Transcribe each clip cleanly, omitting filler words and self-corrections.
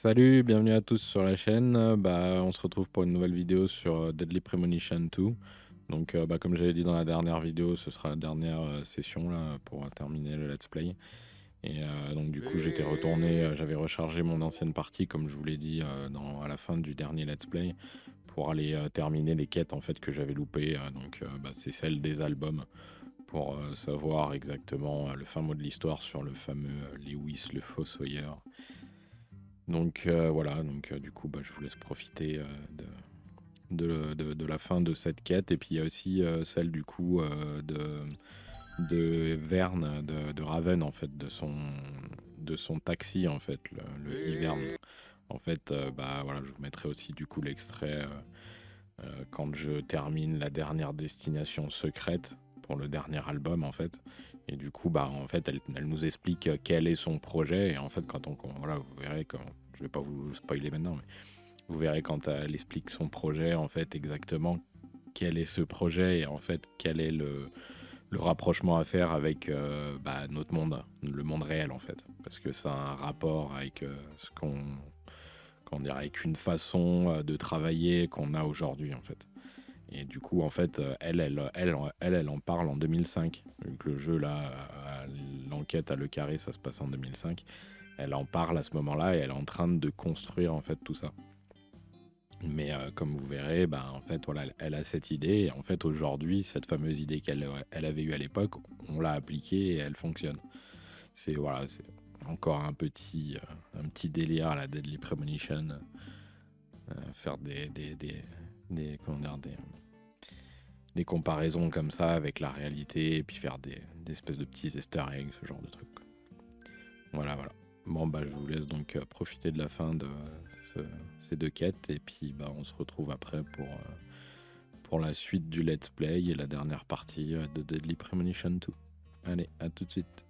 Salut, bienvenue à tous sur la chaîne. On se retrouve pour une nouvelle vidéo sur Deadly Premonition 2. Donc, comme j'avais dit dans la dernière vidéo, ce sera la dernière session là, pour terminer le let's play. Et donc, du coup, j'étais retourné, j'avais rechargé mon ancienne partie, comme je vous l'ai dit à la fin du dernier let's play, pour aller terminer les quêtes en fait que j'avais loupées. C'est celle des albums, pour savoir exactement le fin mot de l'histoire sur le fameux Lewis le Fossoyeur. Donc voilà, du coup, je vous laisse profiter de la fin de cette quête. Et puis il y a aussi celle du coup de Verne, de Raven en fait, de son taxi en fait, le Hiverne. En fait, voilà, je vous mettrai aussi du coup l'extrait quand je termine la dernière destination secrète pour le dernier album en fait. Et du coup, en fait, elle nous explique quel est son projet. Et en fait, voilà, vous verrez quand je vais pas vous spoiler maintenant, mais vous verrez quand elle explique son projet, en fait, exactement quel est ce projet et en fait quel est le rapprochement à faire avec notre monde, le monde réel en fait, parce que ça a un rapport avec ce qu'on dirait, avec une façon de travailler qu'on a aujourd'hui en fait. Et du coup, en fait, elle en parle en 2005. Vu que le jeu, là, l'enquête à Le Carré, ça se passe en 2005. Elle en parle à ce moment-là et elle est en train de construire, en fait, tout ça. Mais comme vous verrez, en fait, voilà, elle a cette idée. Et en fait, aujourd'hui, cette fameuse idée qu'elle avait eue à l'époque, on l'a appliquée et elle fonctionne. Voilà, c'est encore un petit délire à la Deadly Premonition. Faire comment dire, des comparaisons comme ça avec la réalité, et puis faire des espèces de petits easter eggs, ce genre de trucs. Voilà, voilà. Bon, je vous laisse donc profiter de la fin de ces deux quêtes, et puis on se retrouve après pour la suite du let's play et la dernière partie de Deadly Premonition 2. Allez, à tout de suite.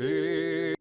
Et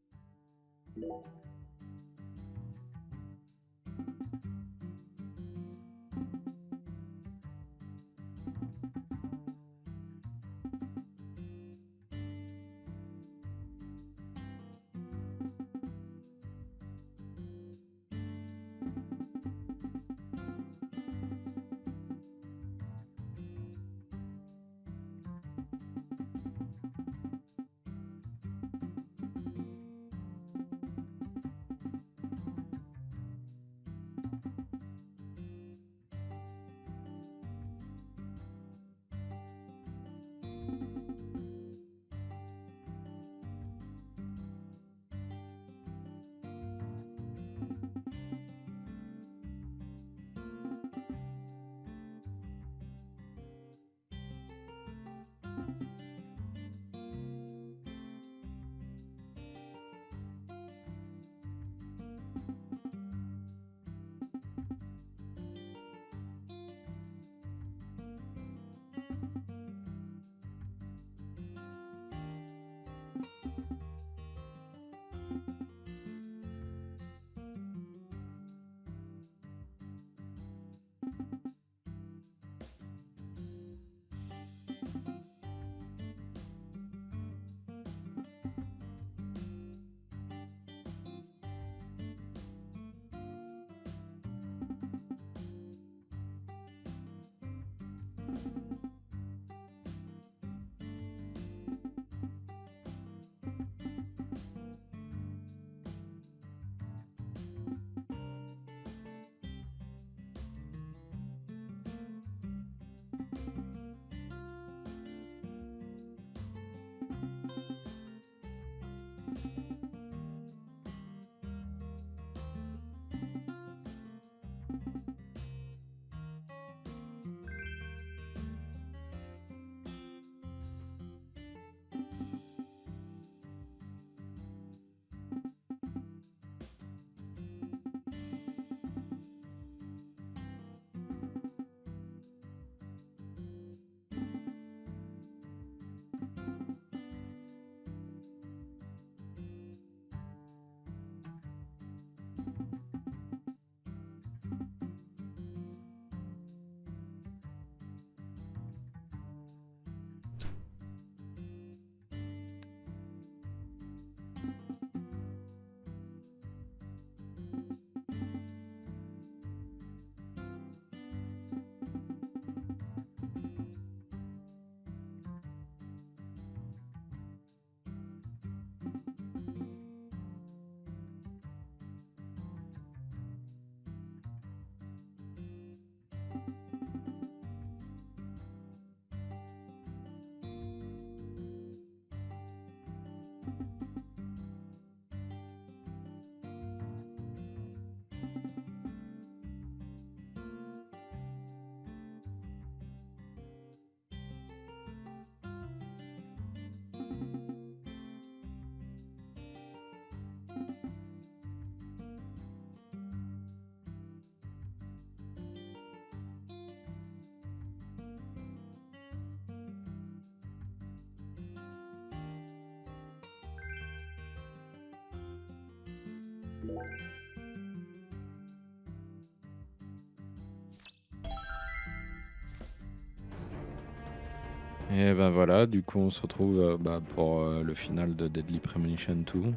ben voilà, du coup on se retrouve pour le final de Deadly Premonition 2.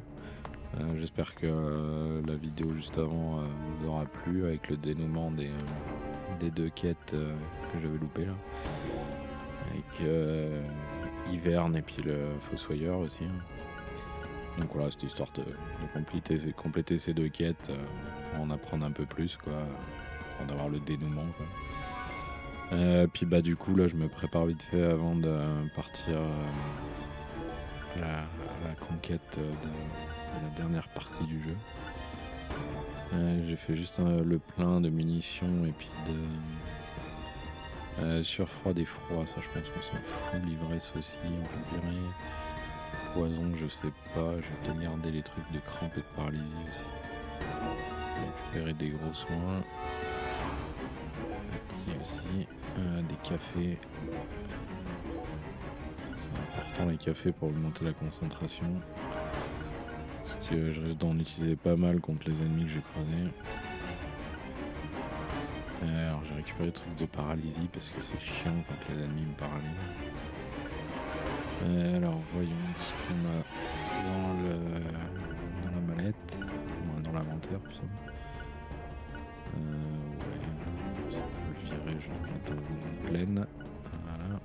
J'espère que la vidéo juste avant vous aura plu avec le dénouement des deux quêtes que j'avais loupées là. Avec Hiverne et puis le Fossoyeur aussi. Donc voilà, c'était histoire de compléter ces deux quêtes pour en apprendre un peu plus, quoi, pour d'avoir le dénouement, quoi. Puis bah du coup là je me prépare vite fait avant de partir à la conquête de la dernière partie du jeu. J'ai fait juste le plein de munitions et puis de surfroid et froid, ça je pense qu'on s'en fout. L'ivresse aussi, on peut virer. Poison, je sais pas, je vais peut-être garder les trucs de crampe et de paralysie aussi. Récupérer des gros soins. Ici aussi, des cafés. C'est important les cafés pour augmenter la concentration. Parce que je risque d'en utiliser pas mal contre les ennemis que j'ai croisés. Alors j'ai récupéré le truc de paralysie parce que c'est chiant quand les ennemis me paralysent. Alors voyons ce qu'on a dans la mallette, dans l'inventaire plutôt. Ouais, je vais le virer, je vais le mettre en pleine. Voilà.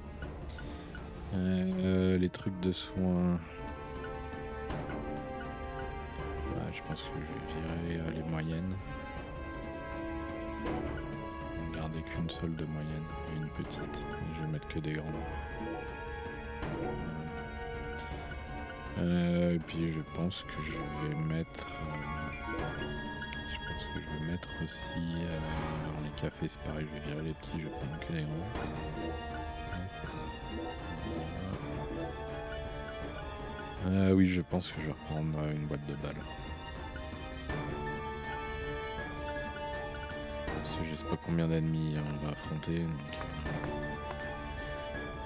Les trucs de soins. Ouais, je pense que je vais virer les moyennes. Garder qu'une seule de moyenne et une petite. Et je vais mettre que des grandes. Et puis je pense que je vais mettre. Aussi dans les cafés, c'est pareil, je vais virer les petits, je vais prendre que les gros. Oui, je pense que je vais reprendre une boîte de balles. Parce que je sais pas combien d'ennemis on va affronter. Donc,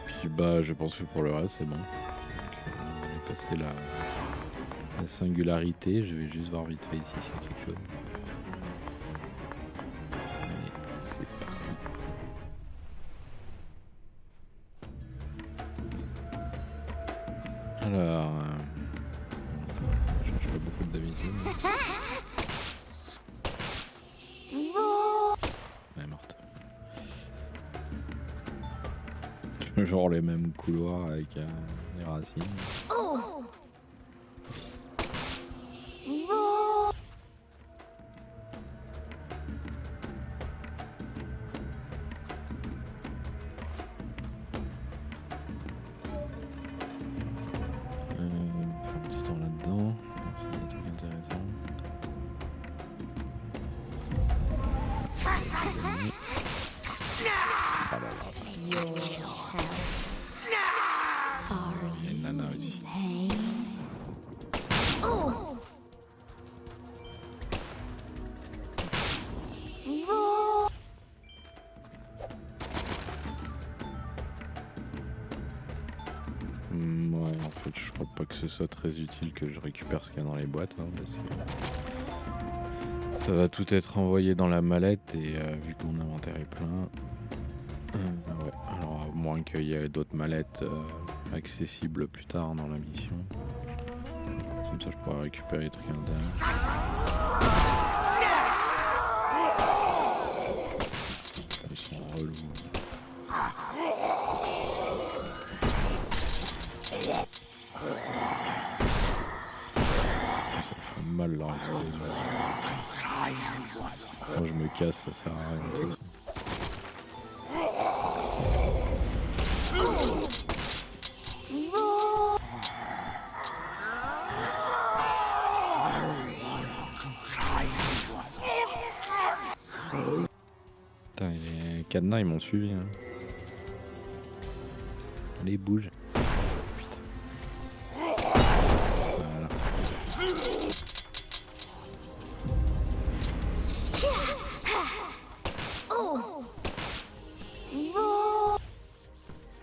puis bah je pense que pour le reste c'est bon. Donc, on va passer la singularité, je vais juste voir vite fait ici s'il y a quelque chose. Alors, je change pas beaucoup d'habitude. Elle est morte. Je fais genre les mêmes couloirs avec des racines. Ouais, en fait, je crois pas que ce soit très utile que je récupère ce qu'il y a dans les boîtes, hein, parce que ça va tout être envoyé dans la mallette et vu que mon inventaire est plein, ouais. Alors à moins qu'il y ait d'autres mallettes accessibles plus tard dans la mission, comme ça je pourrais récupérer les trucs internes. Ils sont relous. Mal leur explosion. Quand je me casse, ça sert à rien. Putain, les cadenas ils m'ont suivi. Hein. Allez, bouge.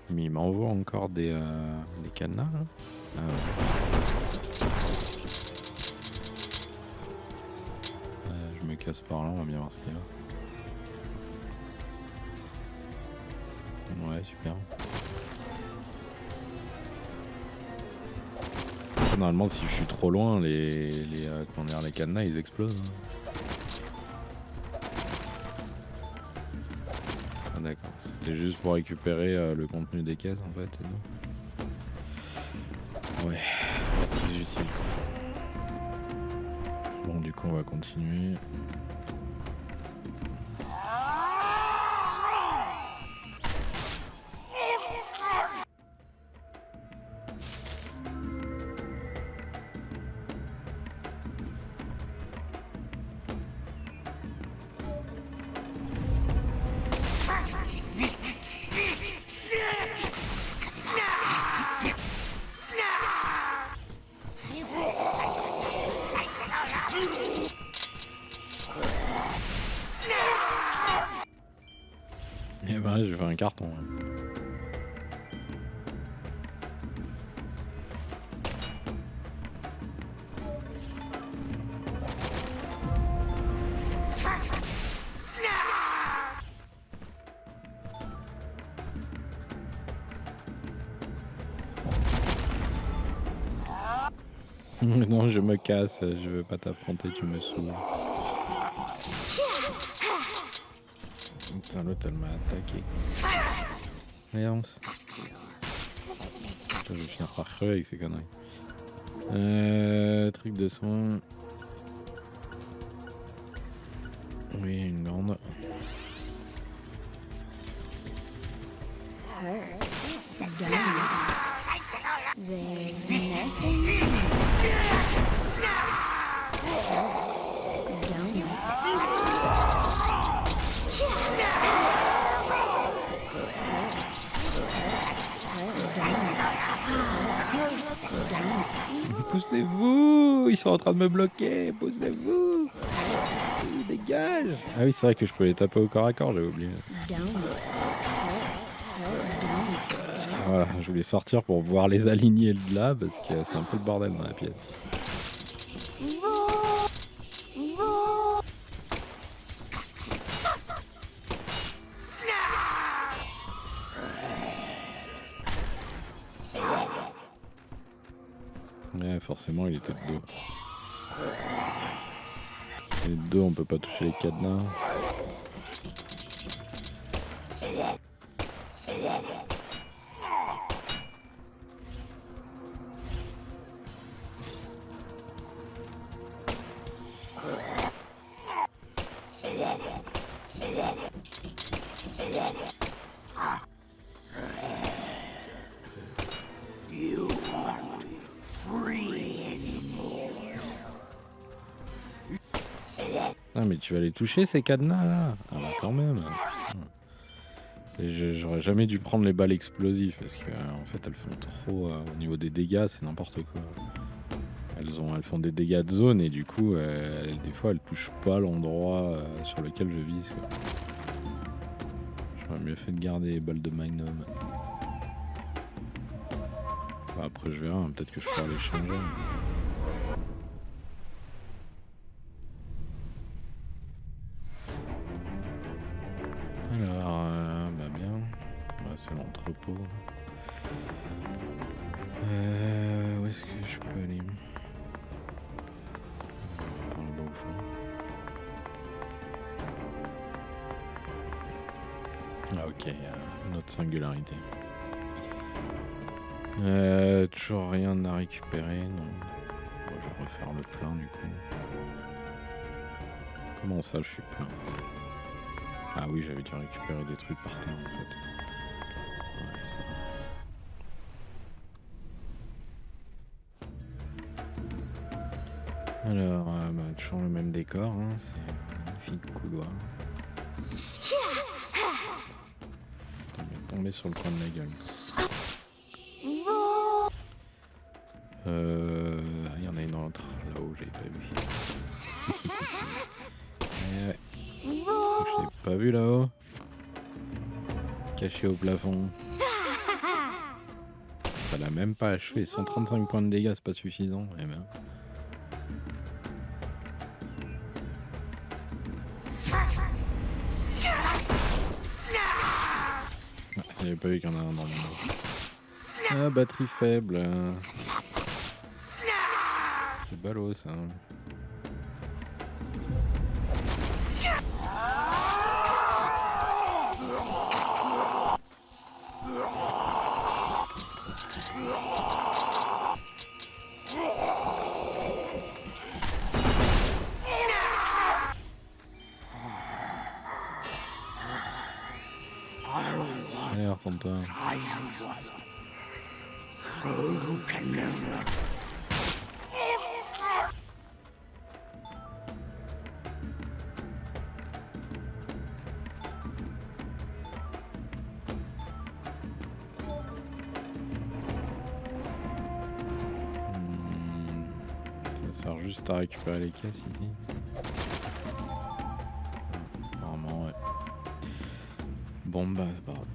Mais il m'envoie encore des cadenas là. Ah ouais. Je me casse par là, on va bien voir ce qu'il y a. Ouais, super. Normalement, si je suis trop loin, les cadenas ils explosent. Hein. Ah d'accord, c'était juste pour récupérer le contenu des caisses en fait. Ouais, c'est utile. Bon, du coup, on va continuer. Et ben, j'ai fait un carton. Non, je me casse, je veux pas t'affronter, tu me saoules. Putain, l'autre elle m'a attaqué. Merde. Je vais finir par crever avec ces conneries. Truc de soin. Oui, une grande. Poussez-vous, ils sont en train de me bloquer, poussez-vous. Dégage. Ah oui, c'est vrai que je peux les taper au corps à corps, j'avais oublié. Voilà, je voulais sortir pour voir les aligner de là parce que c'est un peu le bordel dans la pièce. Ouais, forcément, il était de dos. Et de dos, on peut pas toucher les cadenas. Ah mais tu vas les toucher ces cadenas là. Ah bah quand même. Et j'aurais jamais dû prendre les balles explosives parce que en fait elles font trop au niveau des dégâts, c'est n'importe quoi. Elles font des dégâts de zone et du coup des fois elles touchent pas l'endroit sur lequel je vise quoi. J'aurais mieux fait de garder les balles de Magnum. Bah, après je verrai, hein, peut-être que je pourrais les changer. Alors, bah bien, bah, c'est l'entrepôt. Où est-ce que je peux aller? Par le bas au fond. Ah ok, une autre singularité. Toujours rien à récupérer, non. Bon, je vais refaire le plein du coup. Comment ça, je suis plein? Ah oui, j'avais dû récupérer des trucs par terre en fait. Ouais, c'est pas grave. Alors, bah, toujours le même décor, hein, c'est un magnifique couloir. Il est tombé sur le coin de la gueule. Il y en a une autre là-haut, j'avais pas vu. Ouais. Je l'ai pas vu là-haut. Caché au plafond. Ça l'a même pas achevé. 135 points de dégâts, c'est pas suffisant. Eh ben. J'avais pas vu qu'il y en a un dans le monde. Ah, batterie faible. C'est ballot ça. Allez, retourne-toi. Ça sert juste à récupérer les caisses ici. Normalement, ouais. Bon bah, c'est pas grave.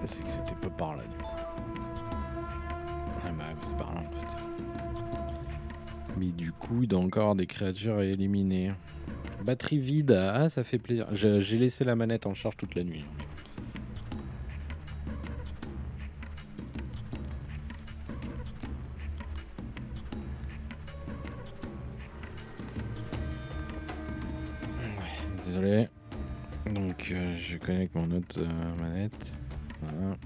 C'est que c'était pas par là du coup. Ah bah c'est par là en fait. Mais du coup il doit encore avoir des créatures à éliminer. Batterie vide, ah ça fait plaisir. J'ai laissé la manette en charge toute la nuit. Allez. Donc je connecte mon autre manette. Voilà.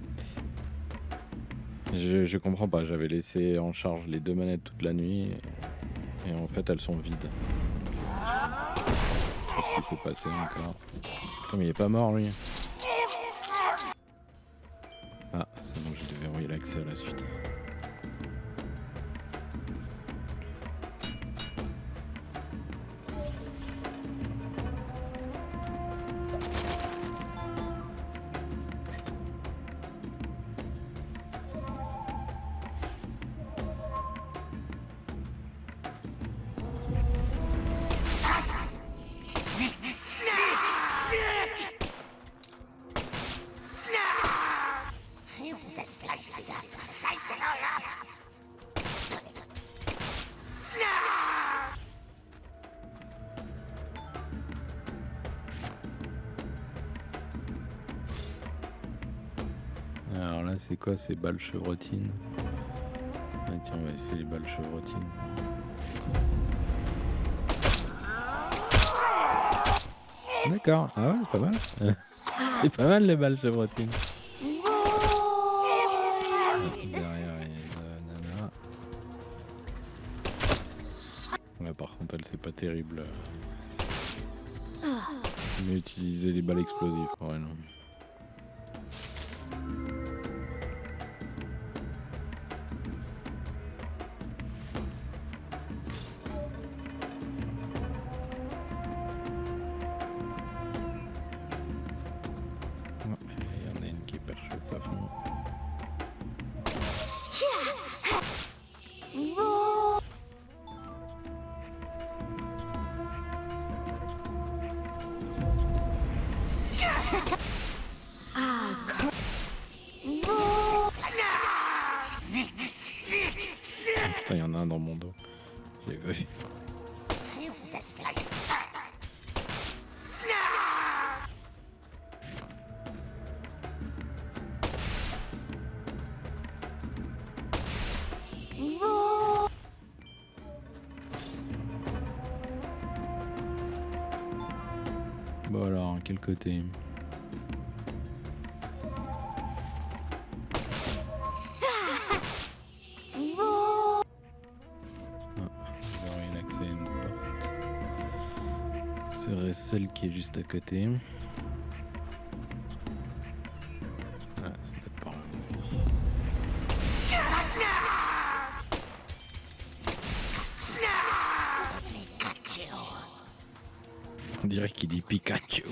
Je comprends pas, j'avais laissé en charge les 2 manettes toute la nuit et en fait elles sont vides. Qu'est-ce qui s'est passé encore? Putain, mais il est pas mort lui. Ah, c'est bon, j'ai déverrouillé l'accès à la suite. Alors là, c'est quoi ces balles chevrotines? Ah tiens, on va essayer les balles chevrotines. D'accord, ah ouais, c'est pas mal. C'est pas mal les balles chevrotines. Derrière, il y a une nana. Ouais, par contre, elle, c'est pas terrible. Mais utiliser les balles explosives pour elle. Il y en a une qui est perchée au plafond. Putain, il y en a un dans mon dos. J'ai vu. Bon alors, quel côté? Serait celle qui est juste à côté. Ah, c'est peut-être pas. On dirait qu'il dit Pikachu.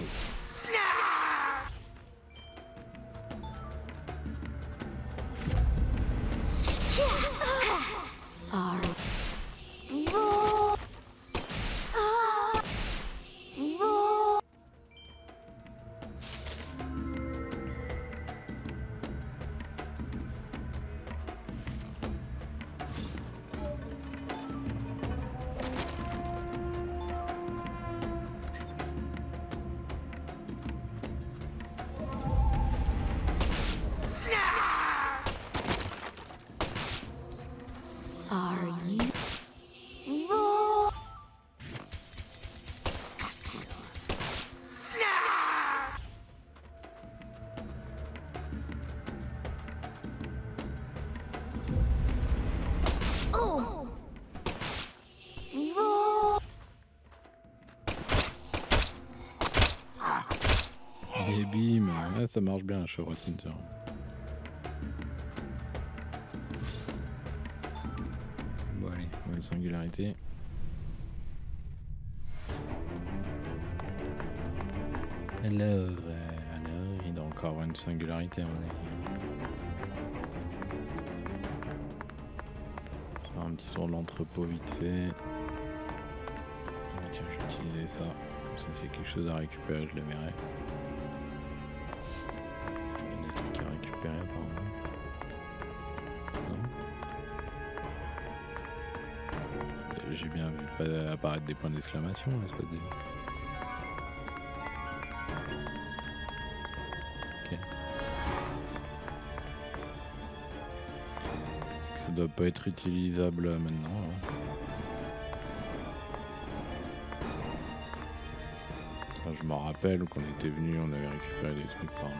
Et bim, ah, ça marche bien, chevrotine. Bon allez, nouvelle singularité. Alors, il doit encore avoir une singularité à mon avis. Faire un petit tour de l'entrepôt vite fait. Tiens, je vais utiliser ça. Comme ça, s'il y a quelque chose à récupérer, je le verrai. Il y a des trucs à récupérer apparemment. Non. J'ai bien vu apparaître des points d'exclamation, n'est-ce pas? Ok. Ça doit pas être utilisable maintenant. Hein. Enfin, je m'en rappelle, quand on était venu, on avait récupéré des trucs par là.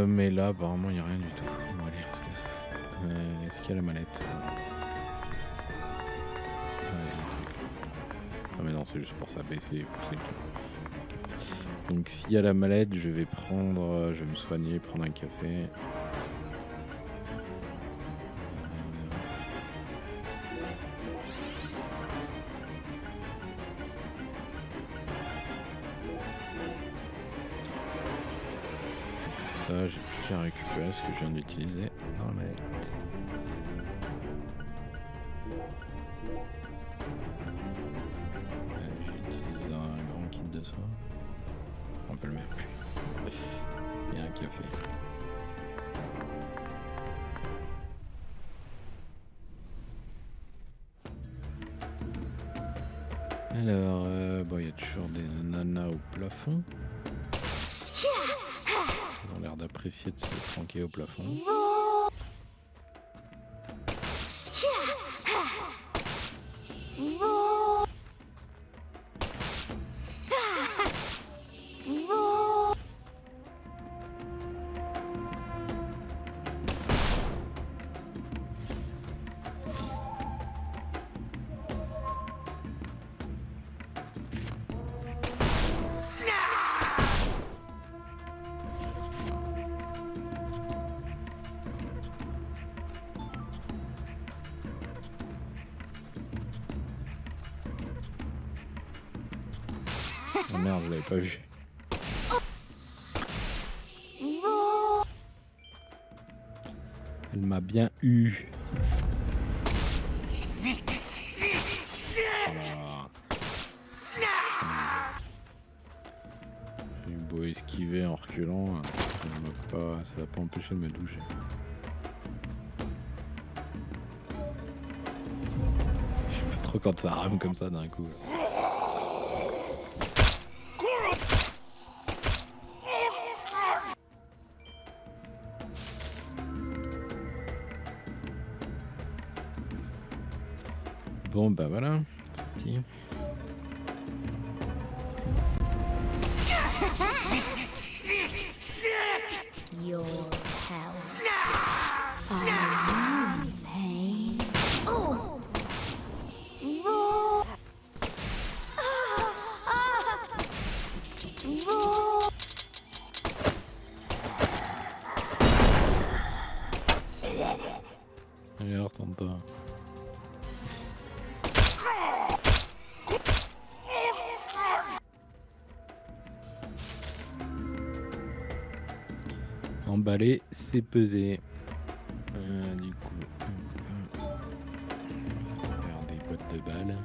Mais là, apparemment, il n'y a rien du tout. Bon, allez, on se laisse. Est-ce qu'il y a la mallette? Ah mais non, c'est juste pour s'abaisser et pousser le truc. Donc s'il y a la mallette, je vais me soigner, prendre un café. Ça, j'ai plus qu'à récupérer ce que je viens d'utiliser dans la mallette. J'utilise un grand kit de soin. On peut le mettre plus. Il y a un café. Alors, bon, il y a toujours des nanas au plafond. Ils ont l'air d'apprécier de se planquer au plafond. Oh merde, je l'avais pas vu. Elle m'a bien eu. Voilà. J'ai eu beau esquiver en reculant, ça l'a pas empêché de me toucher. Je sais pas trop quand ça rame comme ça d'un coup. Bon bah voilà, c'est parti. Your health. Are you in pain? Oh! Allez, retourne-toi. Emballer, c'est peser. Du coup, faire des boîtes de balles.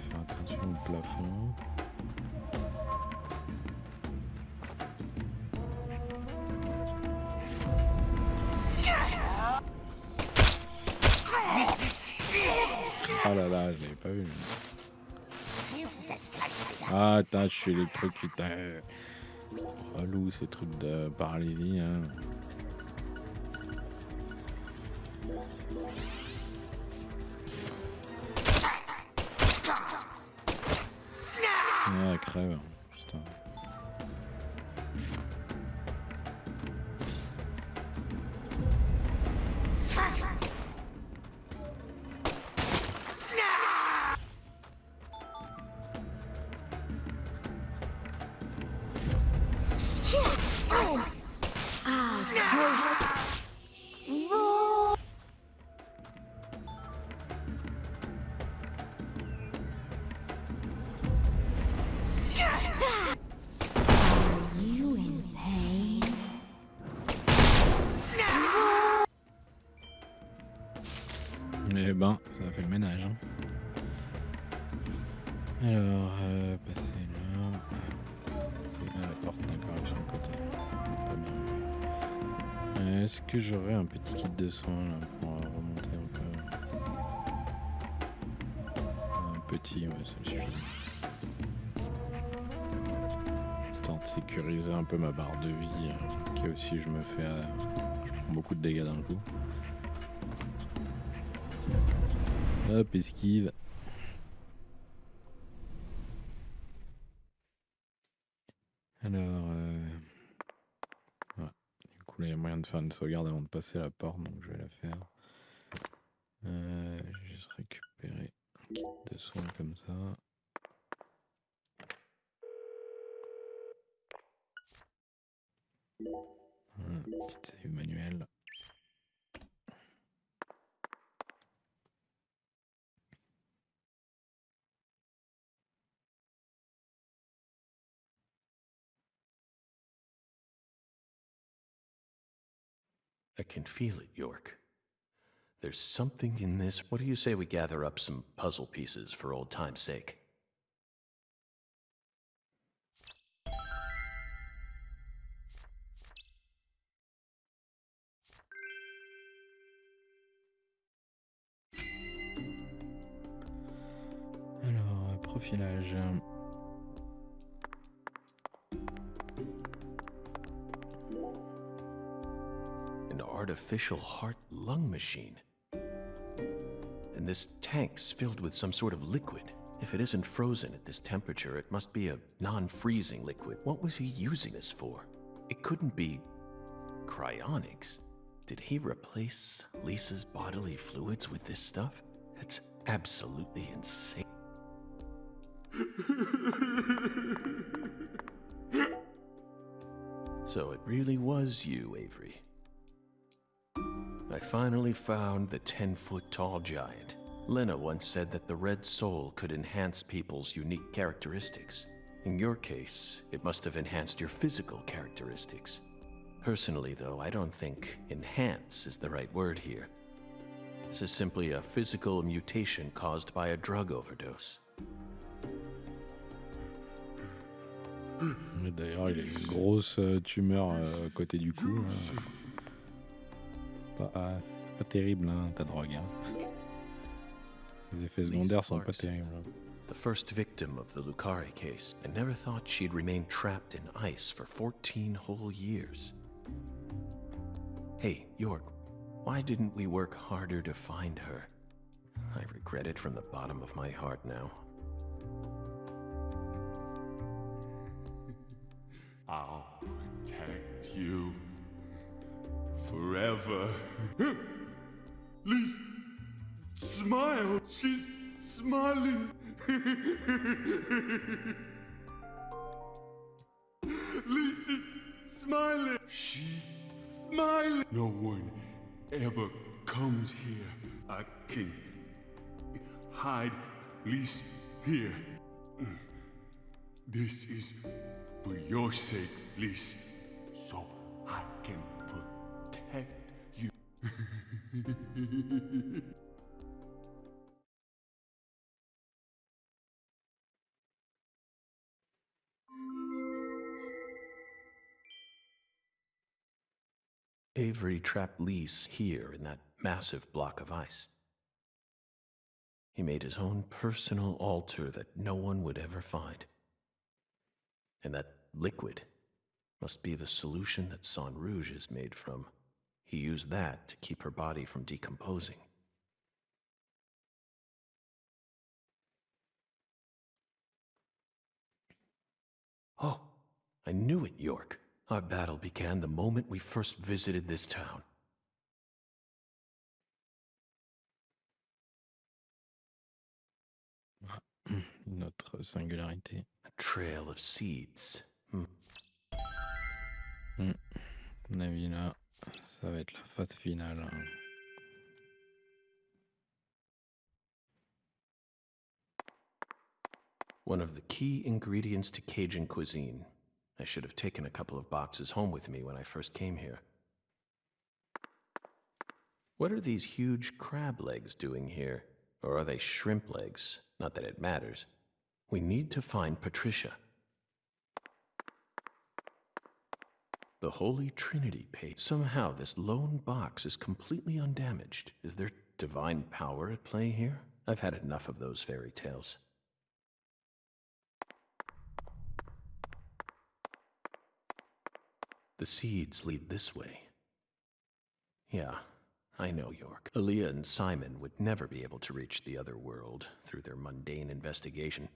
Faire attention au plafond. Oh là là, je l'avais pas vu. Ah, attends, je suis électrocuté. Relou ces trucs de paralysie. Hein. Ah, crève. Putain. Eh ben, ça a fait le ménage. Hein. Alors, passer là. C'est là la porte, d'accord, avec son côté. Pas bien. Est-ce que j'aurais un petit kit de soins là pour remonter un peu? Un petit, ouais, ça suffit. Histoire de sécuriser un peu ma barre de vie, qui aussi je me fais. Je prends beaucoup de dégâts d'un coup. Hop, esquive. Alors, voilà. Du coup, là, il y a moyen de faire une sauvegarde avant de passer la porte, donc je vais la faire. Je vais juste récupérer un kit de soins comme ça. Voilà, petite save manuelle. I can feel it, York. There's something in this. What do you say we gather up some puzzle pieces for old time's sake? Alors, profilage. An artificial heart-lung machine. And this tank's filled with some sort of liquid. If it isn't frozen at this temperature, it must be a non-freezing liquid. What was he using this for? It couldn't be cryonics. Did he replace Lisa's bodily fluids with this stuff? That's absolutely insane. So it really was you, Avery. I finally found the 10-foot-tall giant. Lena once said that the red soul could enhance people's unique characteristics. In your case, it must have enhanced your physical characteristics. Personally, though, I don't think enhance is the right word here. This is simply a physical mutation caused by a drug overdose. D'ailleurs, il a une grosse tumeur à côté du cou. Pas terrible, hein, ta drogue. Hein. Les effets secondaires sont pas terribles. Hein. The first victim of the Lucari case. I never thought she'd remain trapped in ice for 14 whole years. Hey, York, why didn't we work harder to find her? I regret it from the bottom of my heart now. I'll protect you forever. Lise, smile. She's smiling. Lisa's smiling. She's smiling. No one ever comes here. I can hide Lise here. This is for your sake, Lise, so I can protect you. Avery trapped Lise here in that massive block of ice. He made his own personal altar that no one would ever find. And that liquid must be the solution that Sang Rouge is made from. He used that to keep her body from decomposing. Oh, I knew it, York. Our battle began the moment we first visited this town. Notre singularité. A trail of seeds. À mon avis, là, ça va être la phase finale. Hein. One of the key ingredients to Cajun cuisine. I should have taken a couple of boxes home with me when I first came here. What are these huge crab legs doing here? Or are they shrimp legs? Not that it matters. We need to find Patricia. The Holy Trinity page. Somehow this lone box is completely undamaged. Is there divine power at play here? I've had enough of those fairy tales. The seeds lead this way. Yeah, I know, York. Aaliyah and Simon would never be able to reach the other world through their mundane investigation.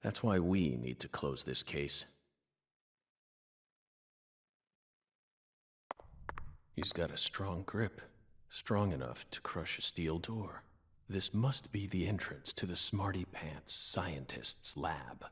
That's why we need to close this case. He's got a strong grip, strong enough to crush a steel door. This must be the entrance to the Smarty Pants scientist's lab.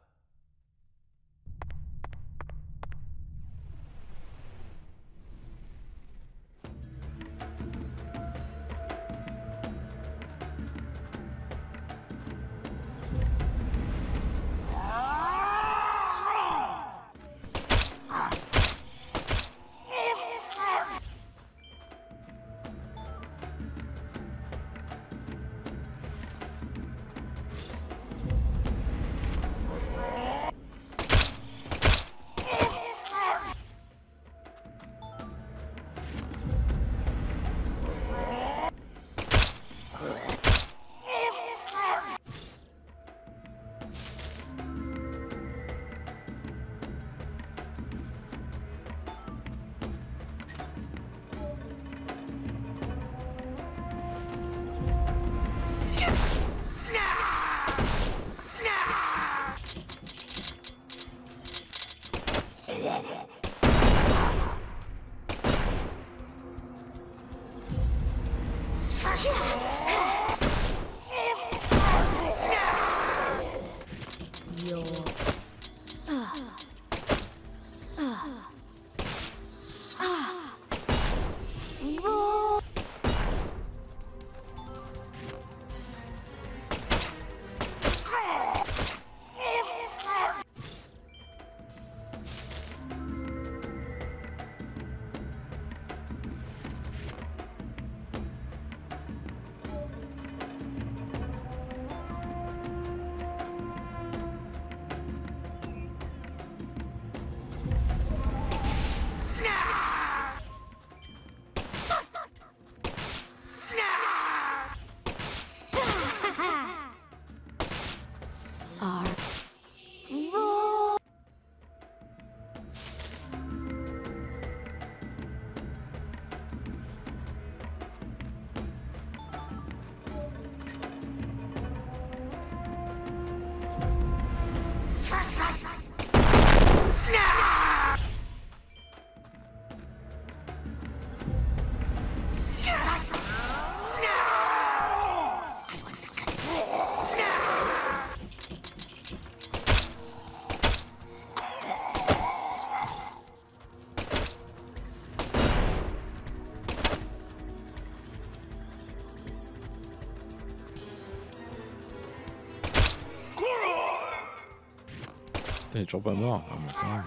Il est toujours pas mort. Ah, mais quand même.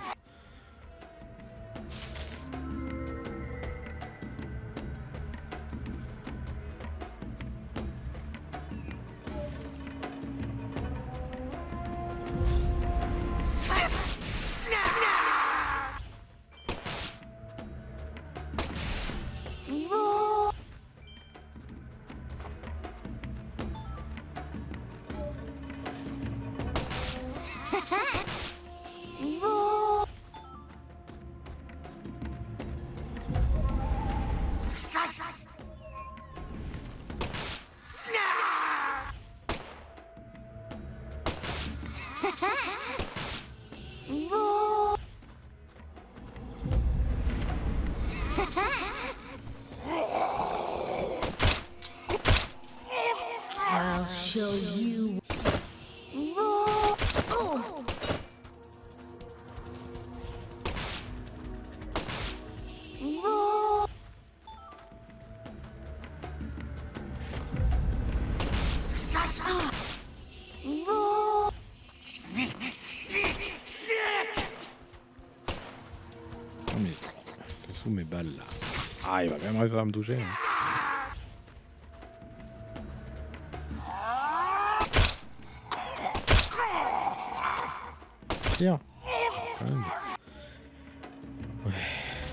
I'll show you. Oh, mais c'est sous mes balles là. Ah, il va quand même réussir à me toucher. Hein. Tiens. Quand même. Ouais,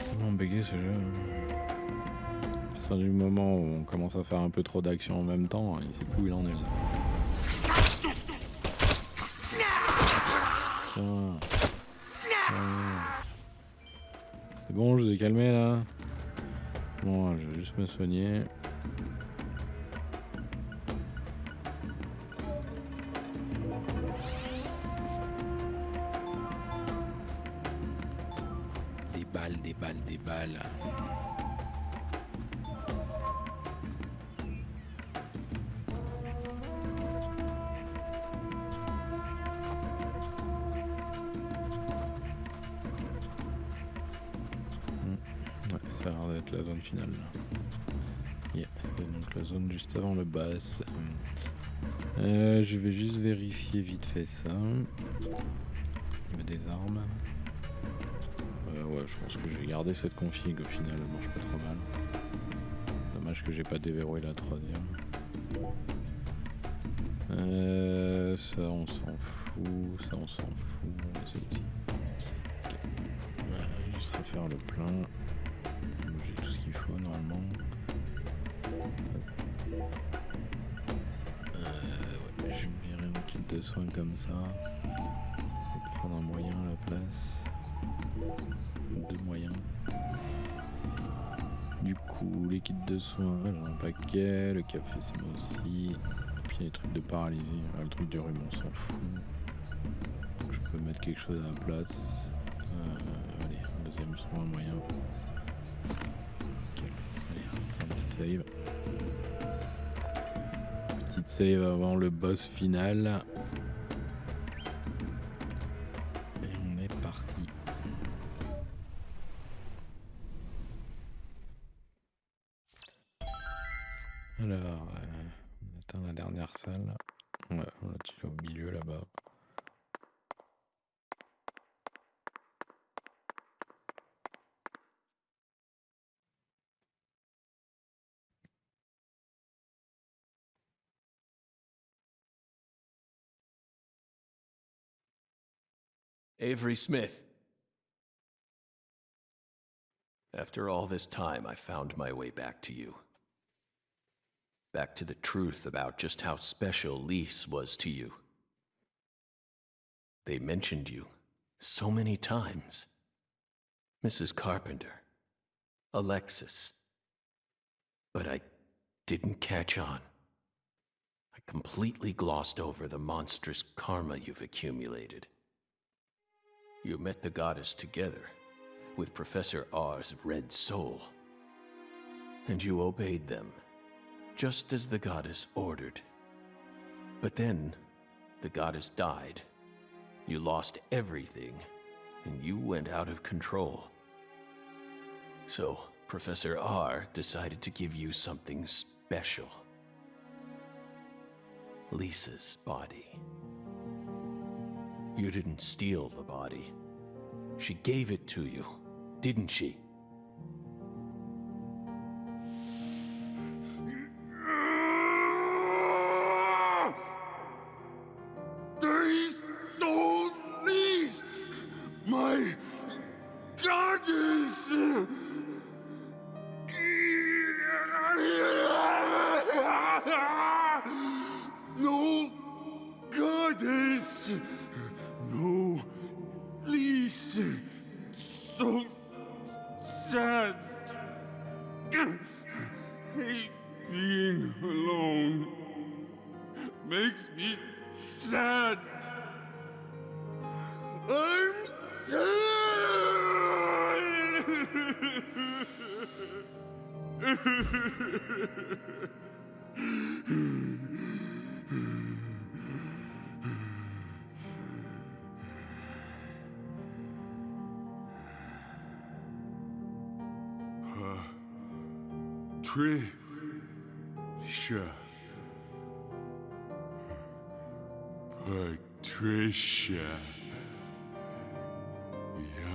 c'est vraiment bugué ce jeu. À partir du moment où on commence à faire un peu trop d'action en même temps, il sait plus où il en est là. Tiens. C'est bon, je vous ai calmé là. Bon, je vais juste me soigner. Des balles, des balles, des balles. Ouais, ça a l'air d'être la zone finale. Yeah. Et donc la zone juste avant le boss. Je vais juste vérifier vite fait ça. Il y a des armes. Ouais, je pense que je vais garder cette config au final, elle marche pas trop mal. Dommage que j'ai pas déverrouillé la troisième. Ça on s'en fout, ça on s'en fout, on laisse aussi. Ok. Juste refaire le plein. J'ai tout ce qu'il faut normalement. Ouais, je vais me virer un kit de soins comme ça. Je vais prendre un moyen à la place. Deux moyens. Du coup, les kits de soins, j'en ai un paquet. Le café, c'est moi aussi. Puis les trucs de paralysie. Le truc du rhume, on s'en fout. Donc, je peux mettre quelque chose à la place. Allez, un deuxième soin, moyen. Okay. Allez, un petit save. Petite save avant le boss final. Et on est parti. Alors, on atteint la dernière salle. Ouais, on l'a tué au milieu là-bas. Avery Smith. After all this time, I found my way back to you. Back to the truth about just how special Lise was to you. They mentioned you so many times. Mrs. Carpenter, Alexis. But I didn't catch on. I completely glossed over the monstrous karma you've accumulated. You met the goddess together with Professor R's red soul. And you obeyed them, just as the goddess ordered. But then, the goddess died. You lost everything, and you went out of control. So, Professor R decided to give you something special. Lisa's body. You didn't steal the body. She gave it to you, didn't she? There is no Lise, my goddess. No goddess, no Lise. So sad. Hate being alone. Makes me sad. I'm Patricia. Patricia.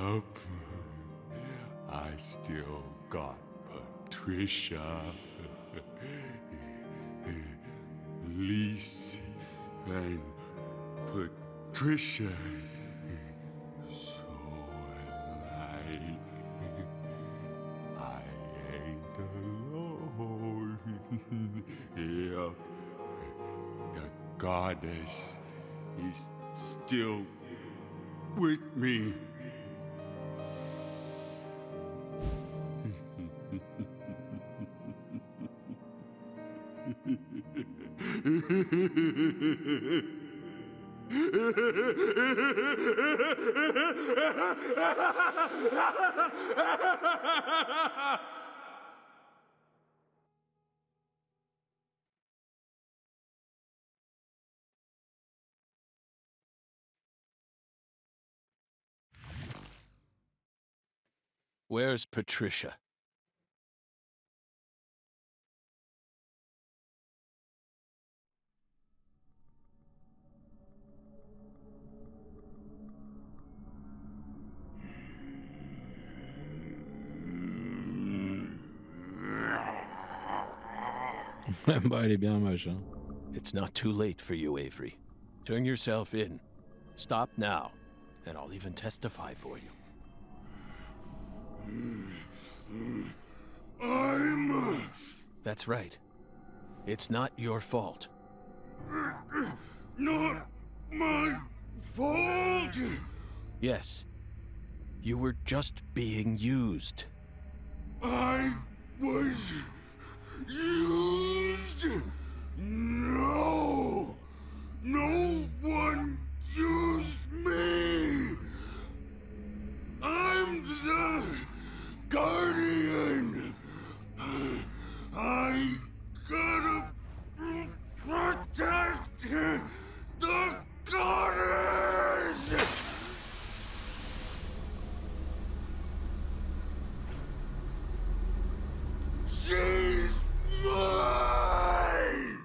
Yup. I still got Patricia. Lise and Patricia. So alike. I ain't alone. Yup. The goddess is still with me. Where's Patricia? Bah, elle est bien moche, hein. It's not too late for you, Avery. Turn yourself in. Stop now, and I'll even testify for you. That's right. It's not your fault. Not my fault! Yes. You were just being used. I was used? No! No one used me! I'm the Guardian! I gotta protect the goddess! She's mine!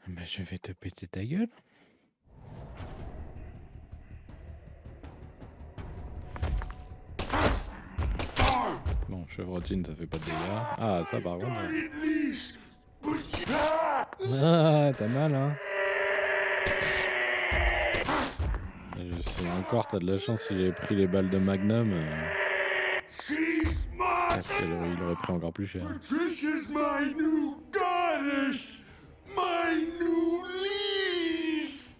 Bah, je vais te péter ta gueule. Bon, chevrotine, ça fait pas de dégâts. Ah, ça par contre. At least! Ah, t'as mal, hein. Je sais encore, t'as de la chance si j'avais pris les balles de Magnum. She's Je mine! pense qu'il aurait pris encore plus cher. Patricia's my new goddess! My new lease!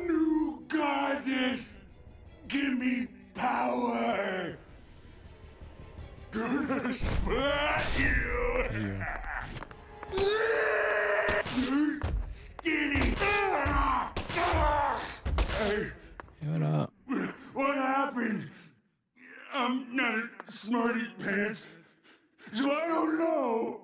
New goddess! Give me power! Gonna splat you! Skinny! Hey, Et voilà. what happened? I'm not a smarty pants, so I don't know.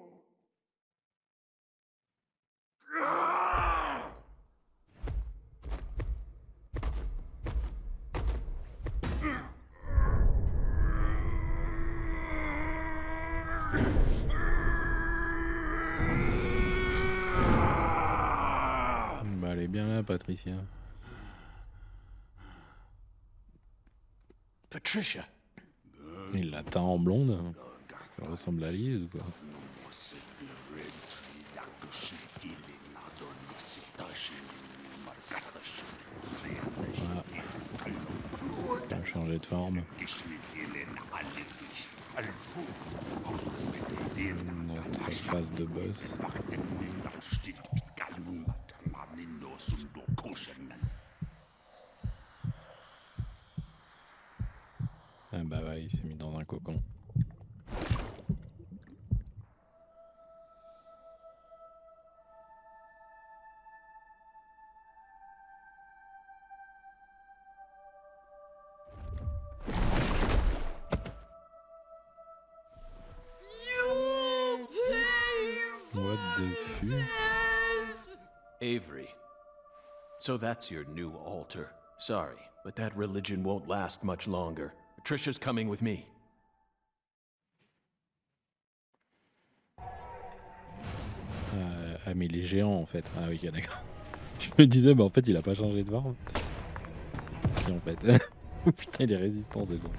Bah, elle est bien là, Patricia. Patricia. Il l'a teint en blonde. Elle ressemble à Lise ou quoi? Voilà. Elle a changé de forme. Notre phase de boss. Ah bah ouais, il s'est mis dans un cocon. What the fuck? Avery. So that's your new altar. Sorry, but that religion won't last much longer. Patricia's coming with me. Ah mais il est géant en fait. Ah oui, d'accord. Je me disais, bah en fait il a pas changé de forme. Si en fait. Oh putain, il est résistant c'est bon.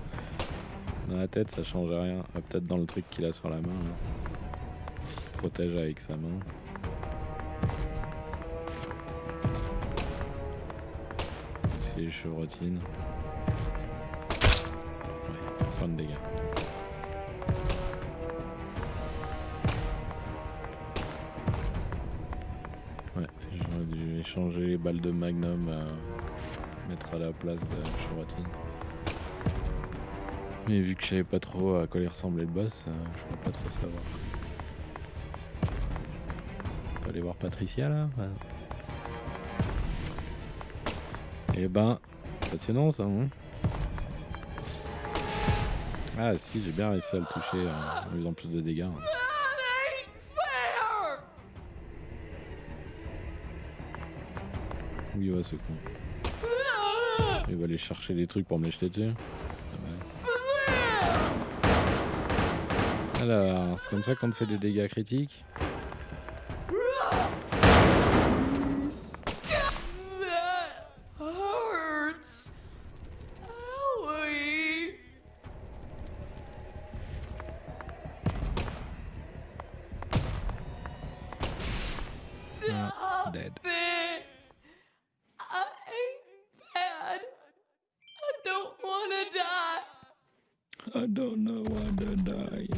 Dans la tête ça change rien. Ah, peut-être dans le truc qu'il a sur la main. Là. Il protège avec sa main. C'est les chevrotines. Ouais, fin de dégâts. Ouais, j'aurais dû échanger les balles de Magnum mettre à la place de Chevrotine. Mais vu que je savais pas trop à quoi il ressemblait le boss, je peux pas trop savoir. On peut aller voir Patricia là. Ouais. Eh ben, passionnant ça. Hein, ah si, j'ai bien réussi à le toucher en faisant plus de dégâts. Hein. Où il va ce con? Il va aller chercher des trucs pour me les jeter dessus. Alors, c'est comme ça qu'on fait des dégâts critiques. Ah, dead. I don't know what to die.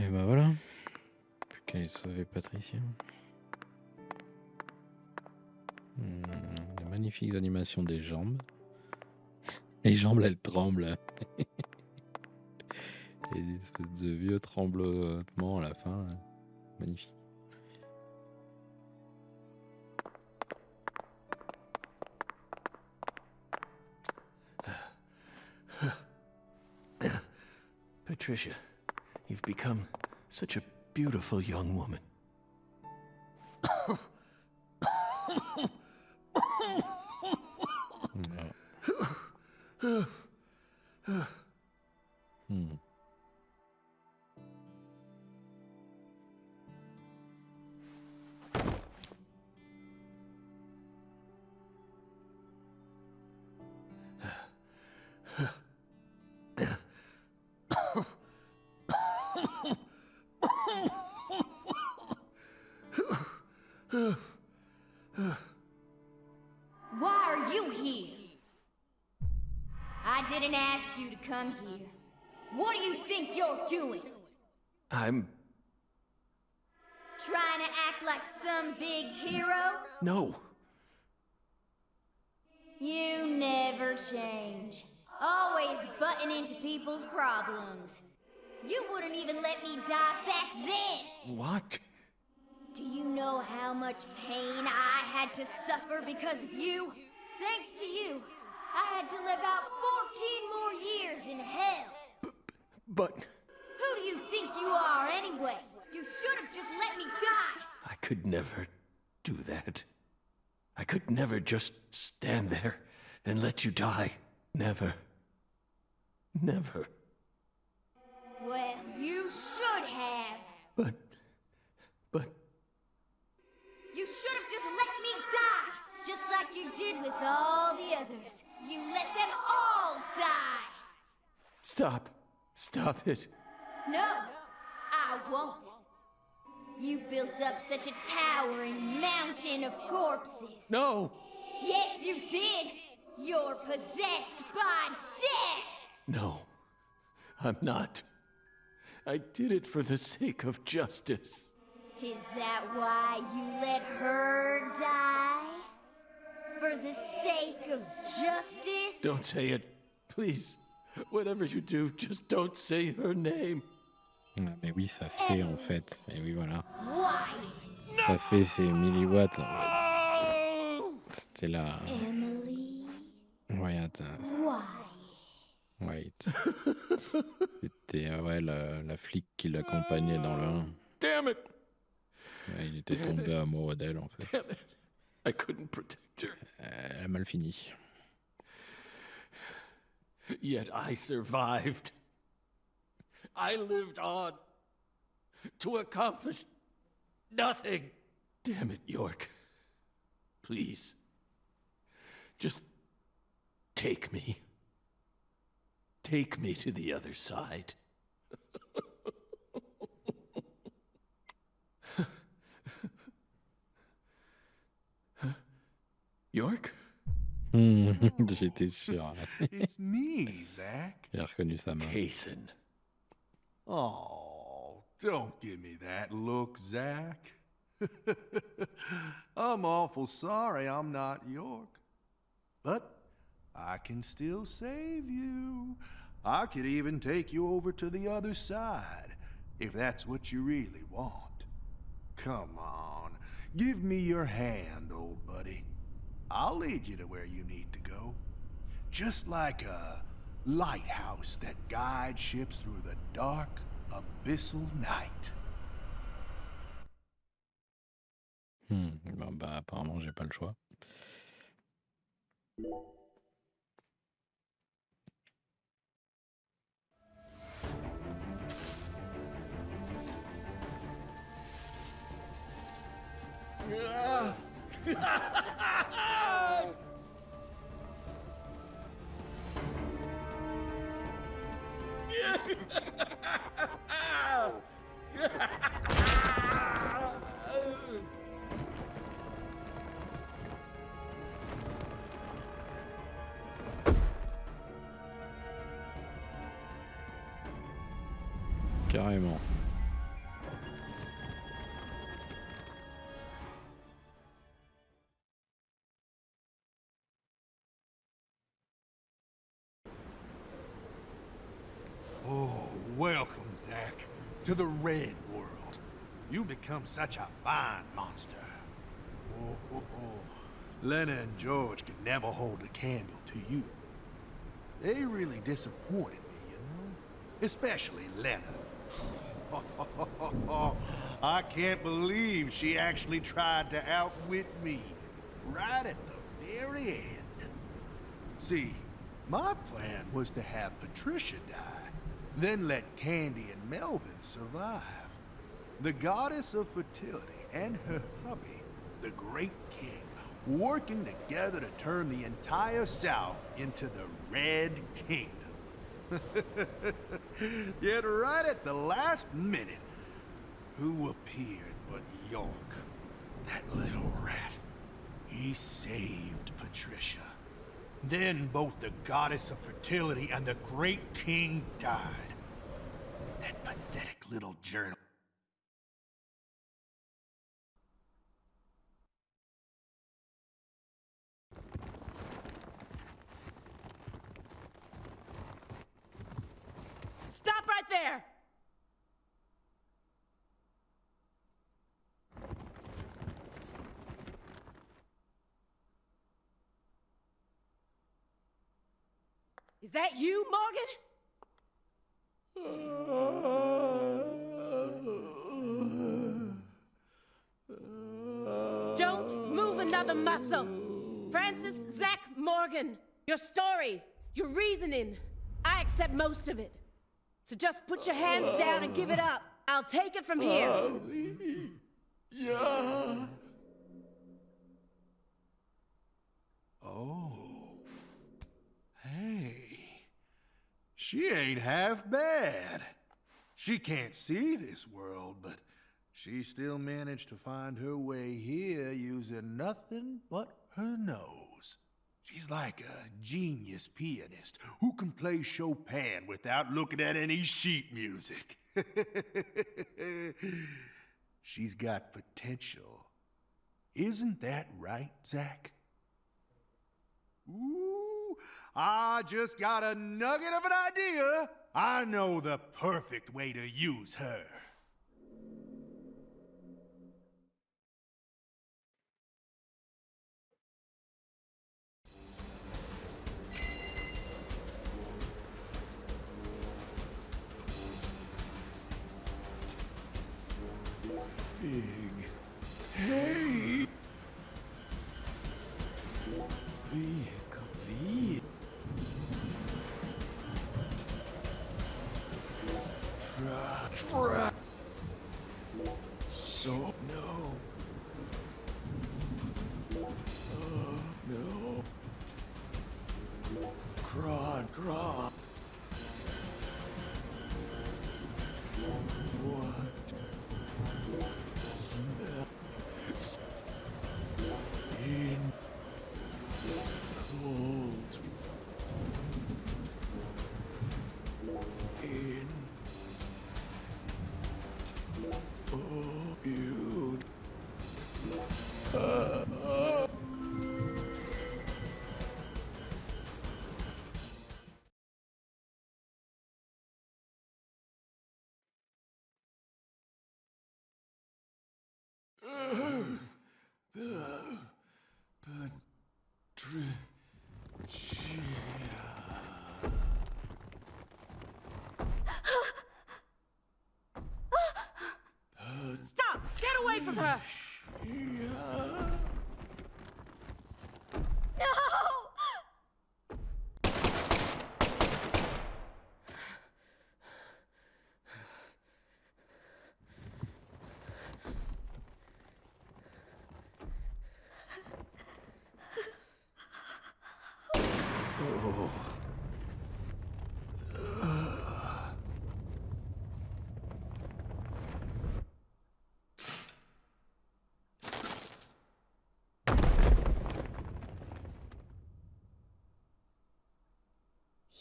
Et bah voilà. Plus qu'à aller sauver Patricia. Des magnifiques animations des jambes. Les jambes, elles tremblent. Et des espèces de vieux tremblements à la fin. Magnifique. Patricia, you've become such a beautiful young woman. Why are you here? I didn't ask you to come here. What do you think you're doing? I'm... Trying to act like some big hero? No. You never change. Always butting into people's problems. You wouldn't even let me die back then! What? Do you know how much pain I had to suffer because of you? Thanks to you, I had to live out 14 more years in hell. But... Who do you think you are anyway? You should have just let me die! I could never do that. I could never just stand there and let you die. Never. Never. Well, you should have. But... You should have just let me die! Just like you did with all the others. You let them all die! Stop. Stop it. No, I won't. You built up such a towering mountain of corpses. No! Yes, you did! You're possessed by death! No. I'm not. I did it for the sake of justice. Is that why you let her die? For the sake of justice? Don't say it. Please. Whatever you do, just don't say her name. Ah, mais oui, ça fait en fait. Et oui, voilà. Wyatt! Ça fait ces milliwatts. C'était la... Emily? Wyatt. Wyatt. C'était ouais, la flic qui l'accompagnait dans le 1. Damn it! Ouais, il était tombé amoureux d'elle en fait. Damn it! I couldn't protect her. Elle a mal fini. Yet I survived. I lived on to accomplish nothing. Damn it, York. Please, Just take me. Take me to the other side. York? J'étais sûr. It's me, Zach. Il a reconnu sa main. Payson. Oh, don't give me that look, Zach. I'm awful sorry I'm not York. But I can still save you. I could even take you over to the other side, if that's what you really want. Come on, give me your hand, old buddy. I'll lead you to where you need to go. Just like a lighthouse that guides ships through the dark, abyssal night. Bon, bah, apparemment, j'ai pas le choix. Carrément. Oh, welcome, Zach, to the Red World. You become such a fine monster. Oh. Lena and George could never hold a candle to you. They really disappointed me, you know? Especially Lena. I can't believe she actually tried to outwit me. Right at the very end. See, my plan was to have Patricia die, then let Candy and Melvin survive. The goddess of fertility and her hubby, the Great King, working together to turn the entire South into the Red Kingdom. Yet right at the last minute, who appeared but York? That little rat. He saved Patricia. Then both the goddess of fertility and the Great King died. That pathetic little journal. Stop right there! Is that you, Morgan? Don't move another muscle. Francis Zach Morgan, your story, your reasoning, I accept most of it. So just put your hands down and give it up. I'll take it from here. Yeah. Oh. Hey. She ain't half bad. She can't see this world, but she still managed to find her way here using nothing but her nose. She's like a genius pianist who can play Chopin without looking at any sheet music. She's got potential. Isn't that right, Zach? Ooh, I just got a nugget of an idea. I know the perfect way to use her. Big. Hey! Vehicle. Truck. So, no. No. crawl. What smells in cold in you. Stop! Get away from her! No!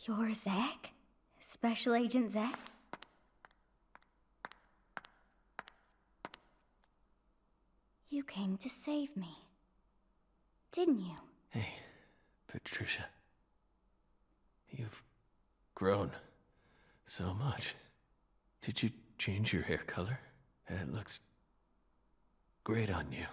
You're Zach? Special Agent Zach? You came to save me, didn't you? Hey, Patricia. You've grown so much. Did you change your hair color? It looks great on you.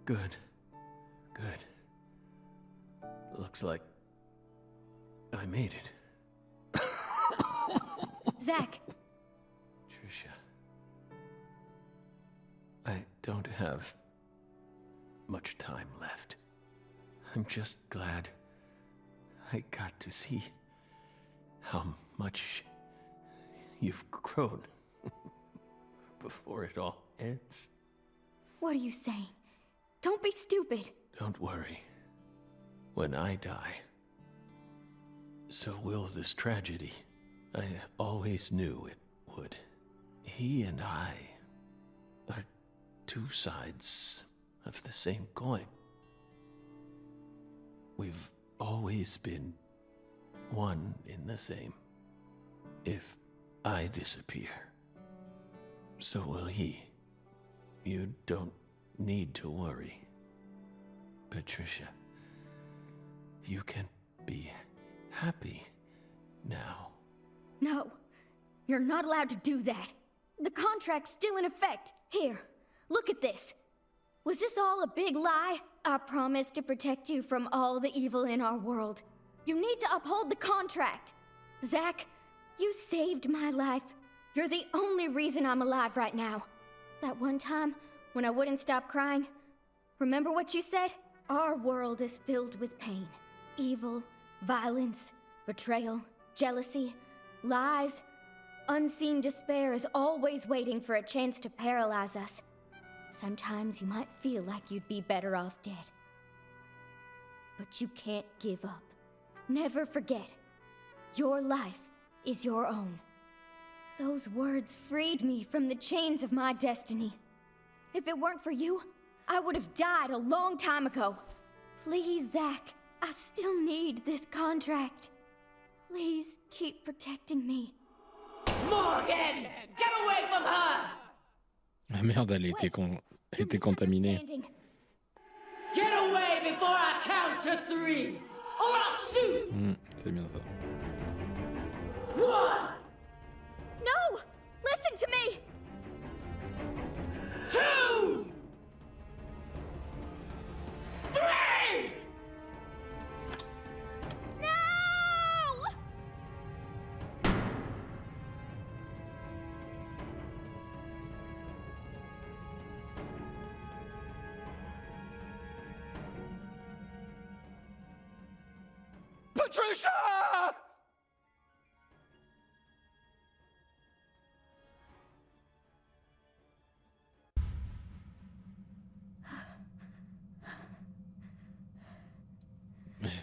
Good. Good. Looks like I made it. Zach! Trisha. I don't have much time left. I'm just glad I got to see how much you've grown before it all ends. What are you saying? Don't be stupid. Don't worry. When I die, so will this tragedy. I always knew it would. He and I are two sides of the same coin. We've always been one in the same. If I disappear, so will he. You don't need to worry. Patricia, you can be happy now. No, you're not allowed to do that. The contract's still in effect. Here, look at this. Was this all a big lie? I promised to protect you from all the evil in our world. You need to uphold the contract. Zach, you saved my life. You're the only reason I'm alive right now. That one time when I wouldn't stop crying, remember what you said? Our world is filled with pain. Evil, violence, betrayal, jealousy, lies. Unseen despair is always waiting for a chance to paralyze us. Sometimes you might feel like you'd be better off dead. But you can't give up. Never forget, your life is your own. Those words freed me from the chains of my destiny. If it weren't for you, I would have died a long time ago. Please, Zach, I still need this contract. Please keep protecting me. Morgan! Get away from her! Ah merde, elle était, elle était contaminée. Get away before I count to 3, or I'll shoot! C'est bien ça. 1! No! Listen to me! 2! 3! No! Patricia!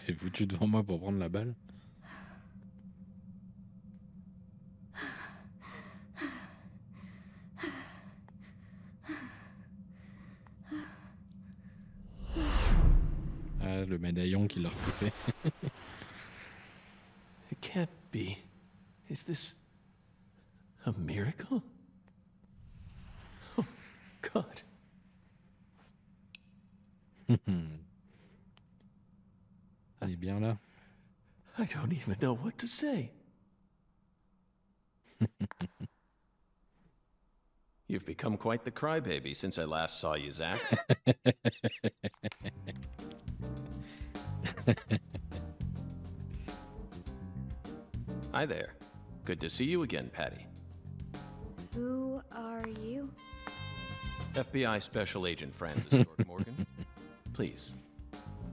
s'est foutu devant moi pour prendre la balle. Ah, le médaillon qui l'a repoussé. It can't be. Is this a miracle? Oh, God. Il est bien là. I don't even know what to say. You've become quite the crybaby since I last saw you, Zach. Hi there. Good to see you again, Patty. Who are you? FBI Special Agent Francis York Morgan. Please,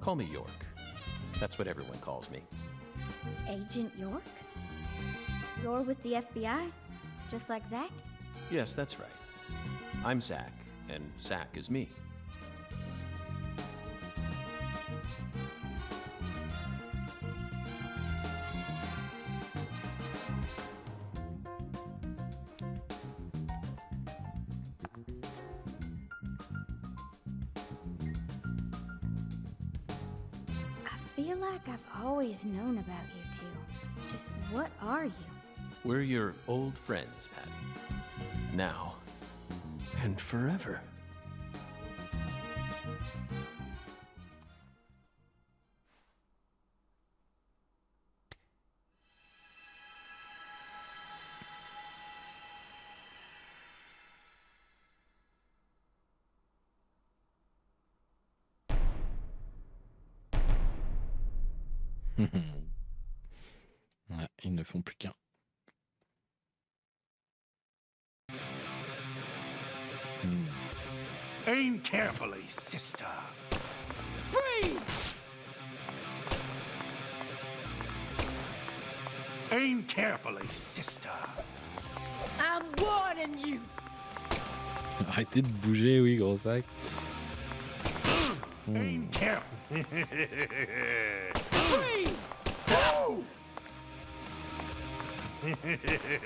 call me York. That's what everyone calls me. Agent York? You're with the FBI? Just like Zach? Yes, that's right. I'm Zach, and Zach is me. I feel like I've always known about you two. Just what are you? We're your old friends, Patty. Now and forever. Ouais, ils ne font plus qu'un. Aim carefully, sister. Freeze! Aim carefully, sister. I'm warning you. Arrêtez de bouger, oui, gros sac. Aim carefully. Freeze!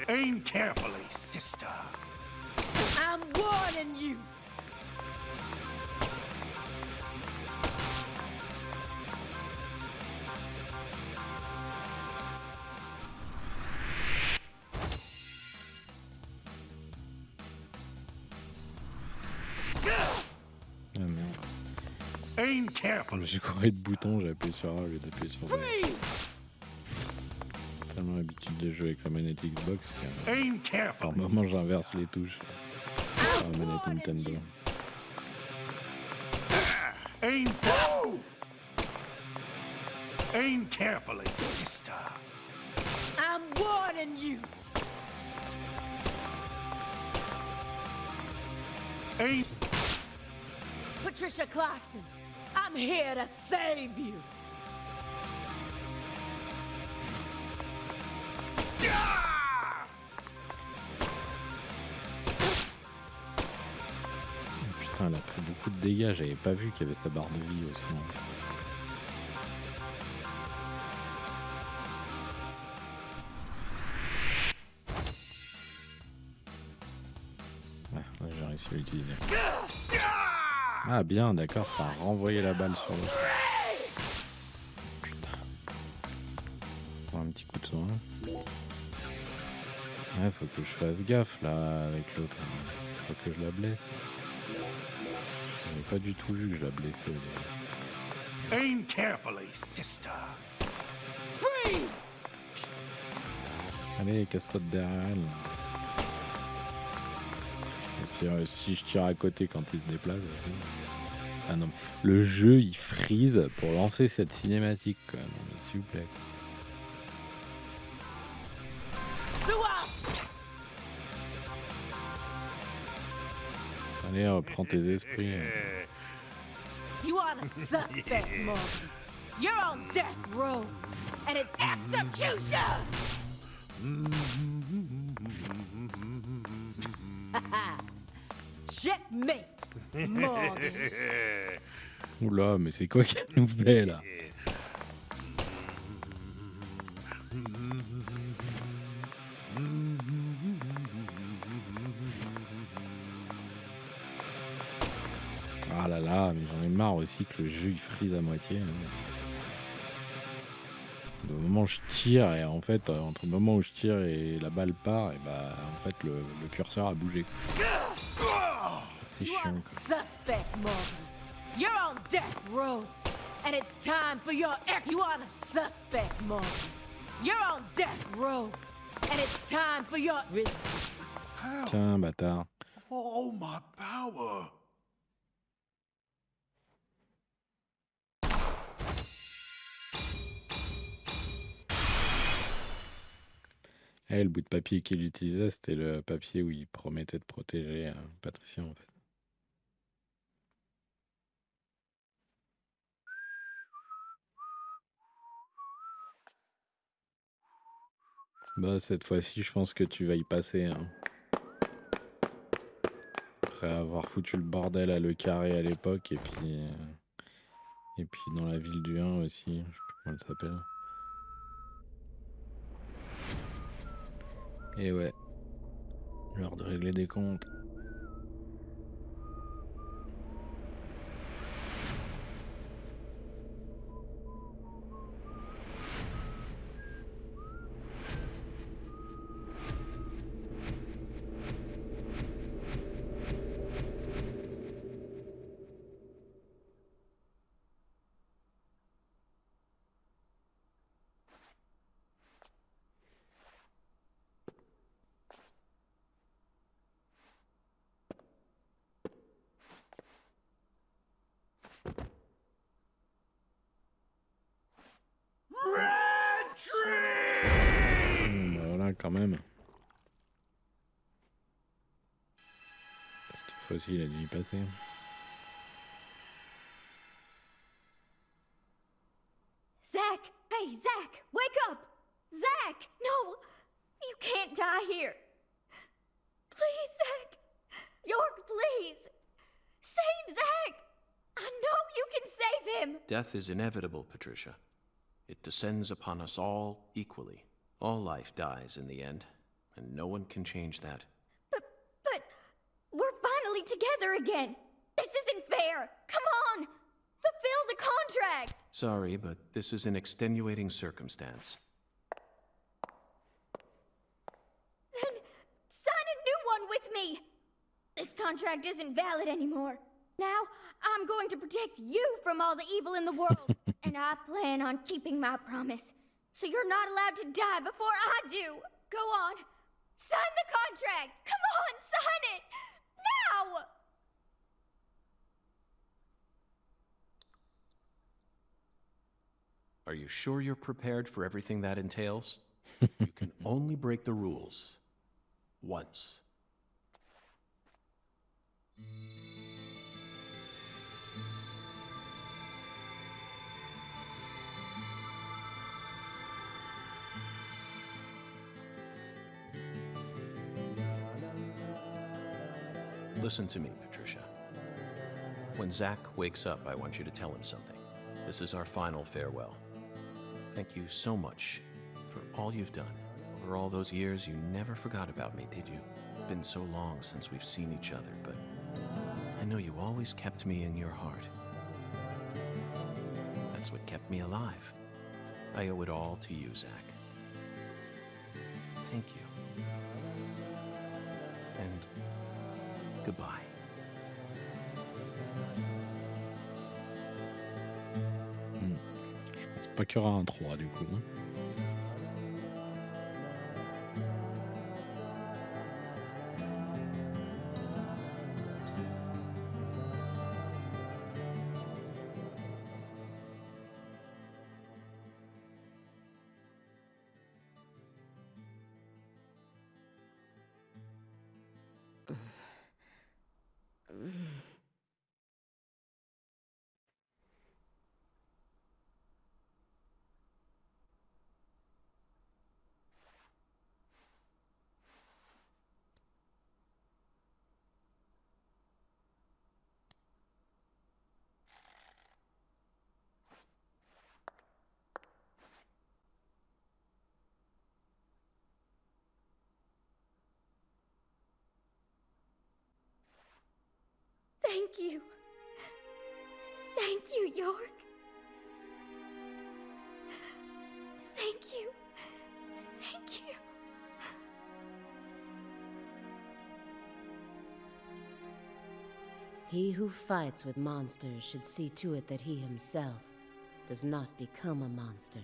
Aim carefully, sister. I'm warning you. Ah merde. Aim Je carefully. suis couru de bouton, j'ai appuyé sur A au lieu d'appuyer sur B. Freeze! J'ai tellement l'habitude de jouer avec la manette Xbox qu'à Aim par carefully. moment j'inverse les touches sur la manette Nintendo. Aim. Aim carefully, sister. I'm warning you. Aim. Patricia Clarkson, I'm here to save you. Putain, elle a pris beaucoup de dégâts, j'avais pas vu qu'il y avait sa barre de vie aussi. Ah, là j'ai réussi à l'utiliser. Ah bien, d'accord, ça a renvoyé la balle sur l'autre. Putain. Prends un petit coup de soin. Ouais, faut que je fasse gaffe là avec l'autre. Faut que je la blesse. J'avais pas du tout vu que je la blessais au début. Aim carefully, sister. Freeze! Allez, casse-toi de derrière elle. Si je tire à côté quand il se déplace. Aussi. Ah non, le jeu il freeze pour lancer cette cinématique quoi. Non mais s'il vous plaît. Allez, reprends tes esprits. You are the suspect, Morgan. You're on death row, and it's execution! Checkmate, Morgan. Oula, mais c'est quoi qu'elle nous fait là? Ah là là, mais j'en ai marre aussi que le jeu il freeze à moitié. Au moment où je tire, et en fait, entre le moment où je tire et la balle part, et bah en fait le curseur a bougé. C'est You are chiant. a suspect, Morgan. You're on death row. And it's time for your You are a suspect, Morgan. You're on death row. And it's time for your Tiens, bâtard. Oh, my power! Eh, le bout de papier qu'il utilisait, c'était le papier où il promettait de protéger Patricia en fait. Bah cette fois-ci, je pense que tu vas y passer. Hein. Après avoir foutu le bordel à Le Carré à l'époque, et puis dans la ville du 1 aussi, je sais plus comment elle s'appelle. Et ouais, l'heure de régler des comptes. Bah voilà, quand même. Cette fois-ci, il a dû y passer. Zach! Hey, Zach! Wake up! Zach! No! You can't die here! Please, Zach! York, please! Save Zach! I know you can save him! Death is inevitable, Patricia. It descends upon us all equally. All life dies in the end, and no one can change that. But we're finally together again! This isn't fair! Come on! Fulfill the contract! Sorry, but this is an extenuating circumstance. Then sign a new one with me! This contract isn't valid anymore. Now, I'm going to protect you from all the evil in the world, and I plan on keeping my promise. So you're not allowed to die before I do. Go on. Sign the contract. Come on, sign it. Now! Are you sure you're prepared for everything that entails? You can only break the rules once. Listen to me, Patricia. When Zach wakes up, I want you to tell him something. This is our final farewell. Thank you so much for all you've done. Over all those years, you never forgot about me, did you? It's been so long since we've seen each other, but I know you always kept me in your heart. That's what kept me alive. I owe it all to you, Zach. Thank you. And goodbye. Je pense pas qu'il y aura un 3 du coup. Hein. Thank you. Thank you, York. Thank you. Thank you. He who fights with monsters should see to it that he himself does not become a monster.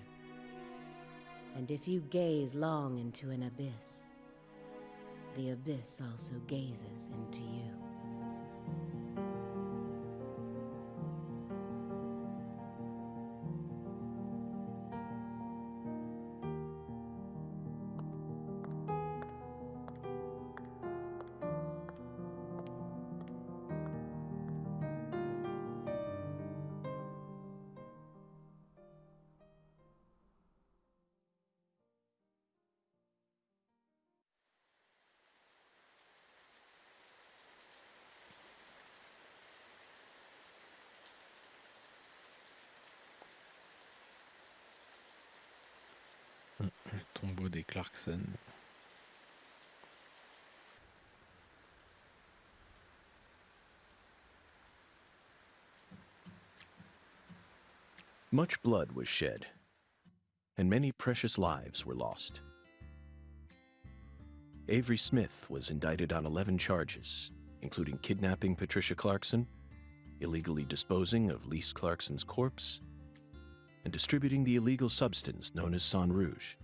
And if you gaze long into an abyss, the abyss also gazes into you. Le tombeau des Clarkson. Much blood was shed, and many precious lives were lost. Avery Smith was indicted on 11 charges, including kidnapping Patricia Clarkson, illegally disposing of Lise Clarkson's corpse, and distributing the illegal substance known as Sang Rouge.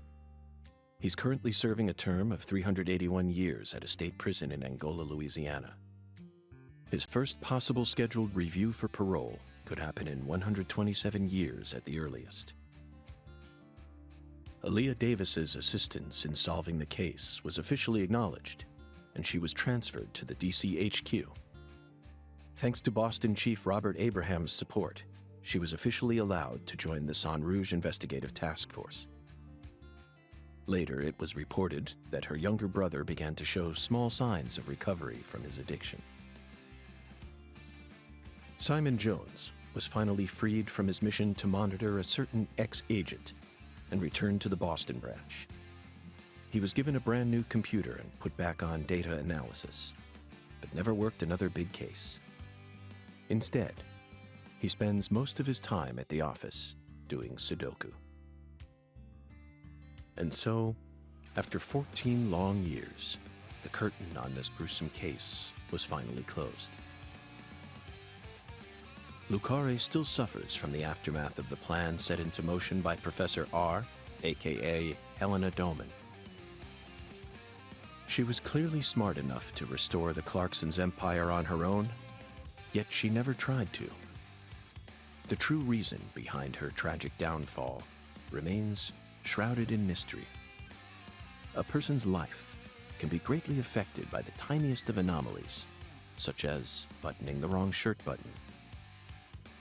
He's currently serving a term of 381 years at a state prison in Angola, Louisiana. His first possible scheduled review for parole could happen in 127 years at the earliest. Aaliyah Davis's assistance in solving the case was officially acknowledged, and she was transferred to the DC HQ. Thanks to Boston Chief Robert Abraham's support, she was officially allowed to join the Sang Rouge Investigative Task Force. Later, it was reported that her younger brother began to show small signs of recovery from his addiction. Simon Jones was finally freed from his mission to monitor a certain ex-agent and returned to the Boston branch. He was given a brand new computer and put back on data analysis, but never worked another big case. Instead, he spends most of his time at the office doing Sudoku. And so, after 14 long years, the curtain on this gruesome case was finally closed. Lucare still suffers from the aftermath of the plan set into motion by Professor R, aka Helena Doman. She was clearly smart enough to restore the Clarksons' empire on her own, yet she never tried to. The true reason behind her tragic downfall remains shrouded in mystery. A person's life can be greatly affected by the tiniest of anomalies, such as buttoning the wrong shirt button.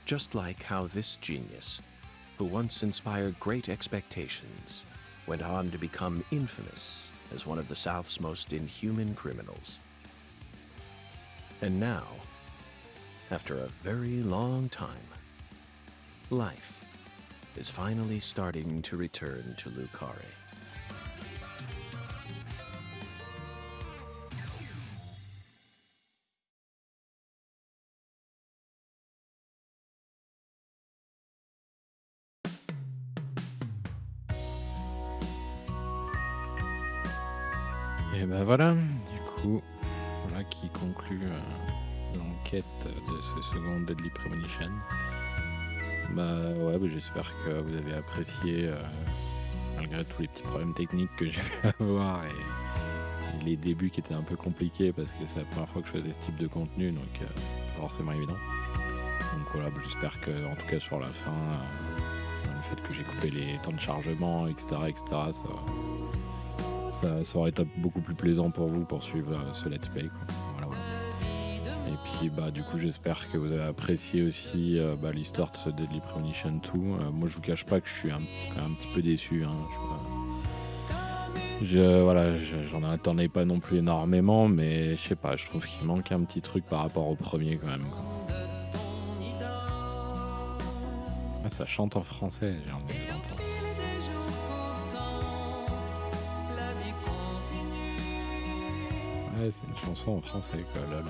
Just like how this genius, who once inspired great expectations, went on to become infamous as one of the South's most inhuman criminals. And now, after a very long time, life is finally starting to return to Lucare. Et ben voilà, du coup, voilà qui conclut l'enquête de ce second Deadly Premonition. Bah ouais, j'espère que vous avez apprécié malgré tous les petits problèmes techniques que j'ai pu avoir et les débuts qui étaient un peu compliqués parce que c'est la première fois que je faisais ce type de contenu, donc pas forcément évident. Donc voilà, j'espère que en tout cas sur la fin, le fait que j'ai coupé les temps de chargement, etc., ça aurait été beaucoup plus plaisant pour vous pour suivre ce let's play, quoi. Voilà. Et puis bah du coup j'espère que vous avez apprécié aussi l'histoire de ce Deadly Premonition 2. Moi je vous cache pas que je suis un petit peu déçu, hein. J'en attendais pas non plus énormément, mais je sais pas, je trouve qu'il manque un petit truc par rapport au premier quand même, quoi. Ah, ça chante en français, j'ai envie de l'entendre. Ouais, c'est une chanson en français, quoi, lol.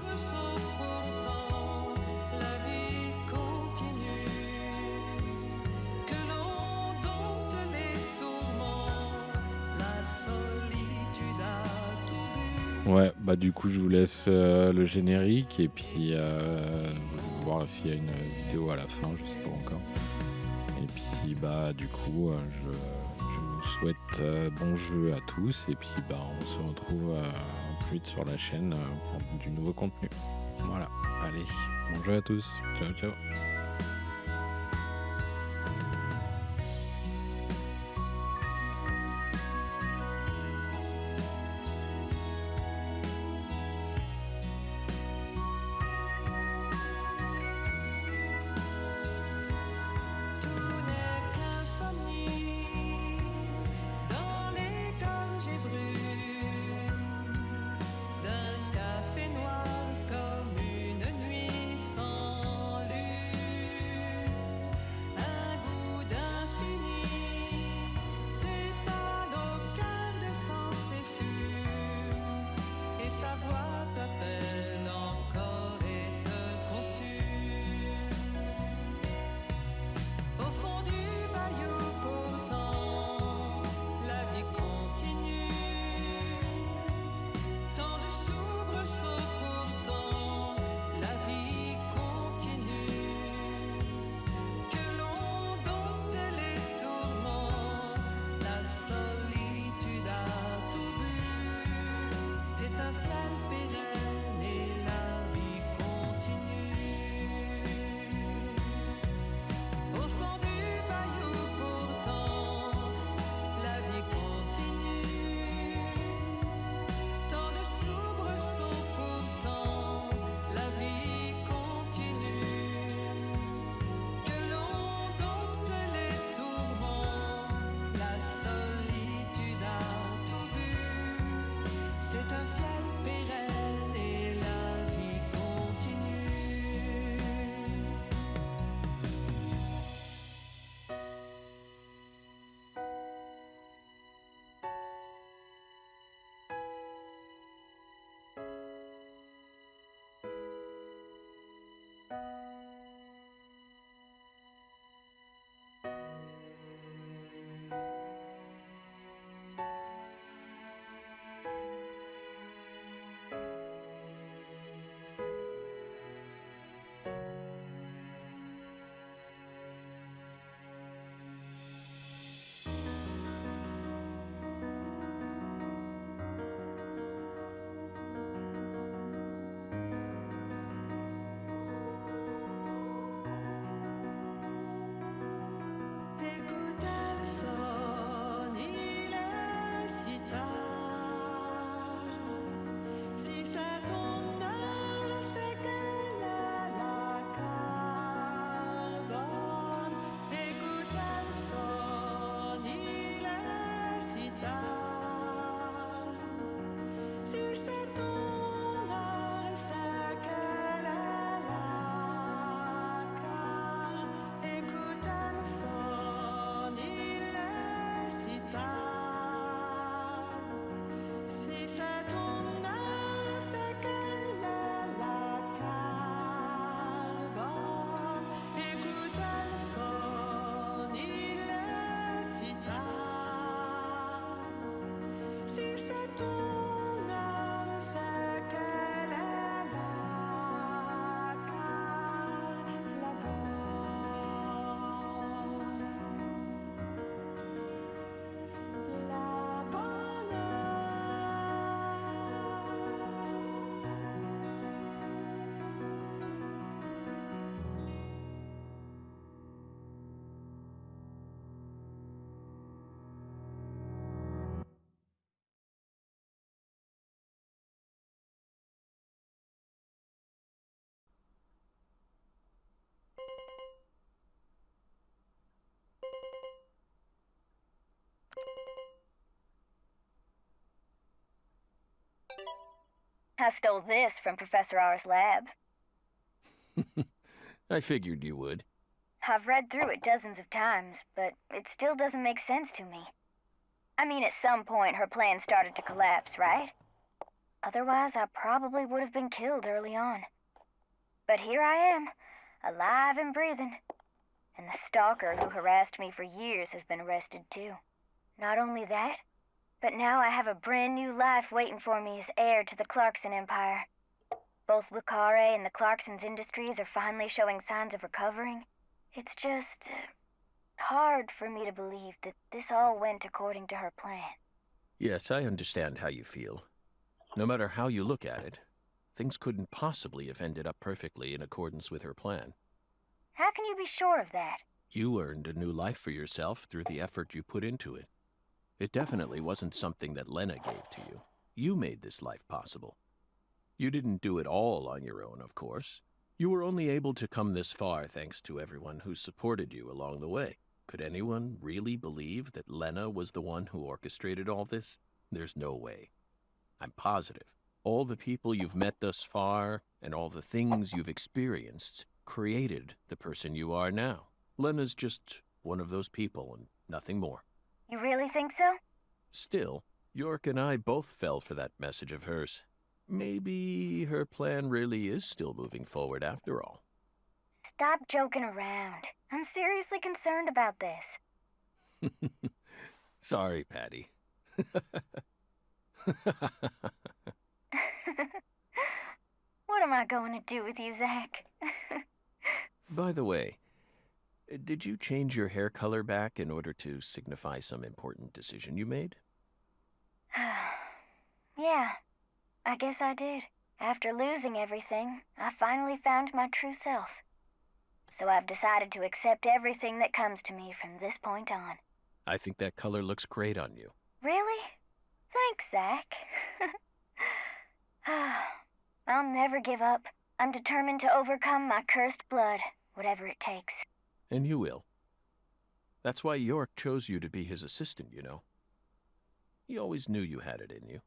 Ouais, bah du coup je vous laisse le générique et puis voir s'il y a une vidéo à la fin, je sais pas encore. Et puis bah du coup je vous souhaite bon jeu à tous et puis bah on se retrouve plus vite sur la chaîne pour du nouveau contenu. Voilà, allez, bon jeu à tous, ciao ciao. I stole this from Professor R's lab. I figured you would. I've read through it dozens of times, but it still doesn't make sense to me. I mean, at some point her plan started to collapse, right? Otherwise, I probably would have been killed early on. But here I am, alive and breathing. And the stalker who harassed me for years has been arrested too. Not only that, But now I have a brand new life waiting for me as heir to the Clarkson Empire. Both Lucare and the Clarkson's industries are finally showing signs of recovering. It's just hard for me to believe that this all went according to her plan. Yes, I understand how you feel. No matter how you look at it, things couldn't possibly have ended up perfectly in accordance with her plan. How can you be sure of that? You earned a new life for yourself through the effort you put into it. It definitely wasn't something that Lena gave to you. You made this life possible. You didn't do it all on your own, of course. You were only able to come this far thanks to everyone who supported you along the way. Could anyone really believe that Lena was the one who orchestrated all this? There's no way. I'm positive. All the people you've met thus far, and all the things you've experienced, created the person you are now. Lena's just one of those people and nothing more. You really think so? Still, York and I both fell for that message of hers. Maybe her plan really is still moving forward after all. Stop joking around. I'm seriously concerned about this. Sorry, Patty. What am I going to do with you, Zach? By the way, did you change your hair color back in order to signify some important decision you made? Yeah, I guess I did. After losing everything, I finally found my true self. So I've decided to accept everything that comes to me from this point on. I think that color looks great on you. Really? Thanks, Zach. I'll never give up. I'm determined to overcome my cursed blood, whatever it takes. And you will. That's why York chose you to be his assistant, you know. He always knew you had it in you.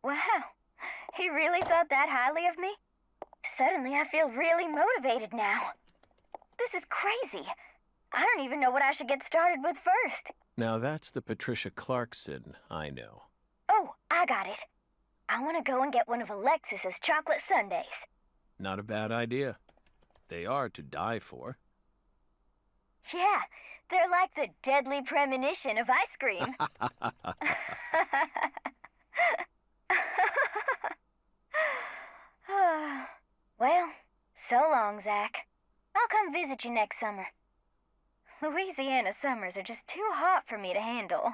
Wow, he really thought that highly of me? Suddenly I feel really motivated now. This is crazy. I don't even know what I should get started with first. Now that's the Patricia Clarkson I know. Oh, I got it. I want to go and get one of Alexis's chocolate sundaes. Not a bad idea. They are to die for. Yeah, they're like the deadly premonition of ice cream. Well, so long, Zach. I'll come visit you next summer. Louisiana summers are just too hot for me to handle.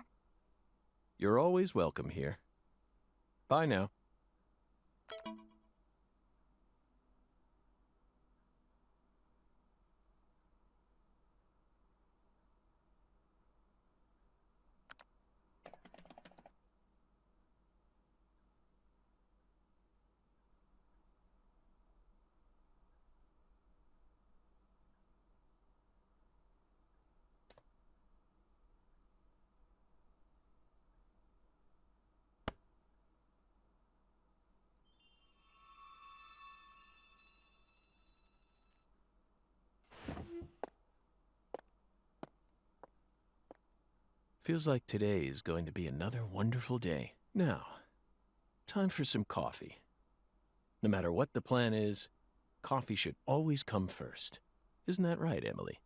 You're always welcome here. Bye now. Feels like today is going to be another wonderful day. Now, time for some coffee. No matter what the plan is, coffee should always come first. Isn't that right, Emily?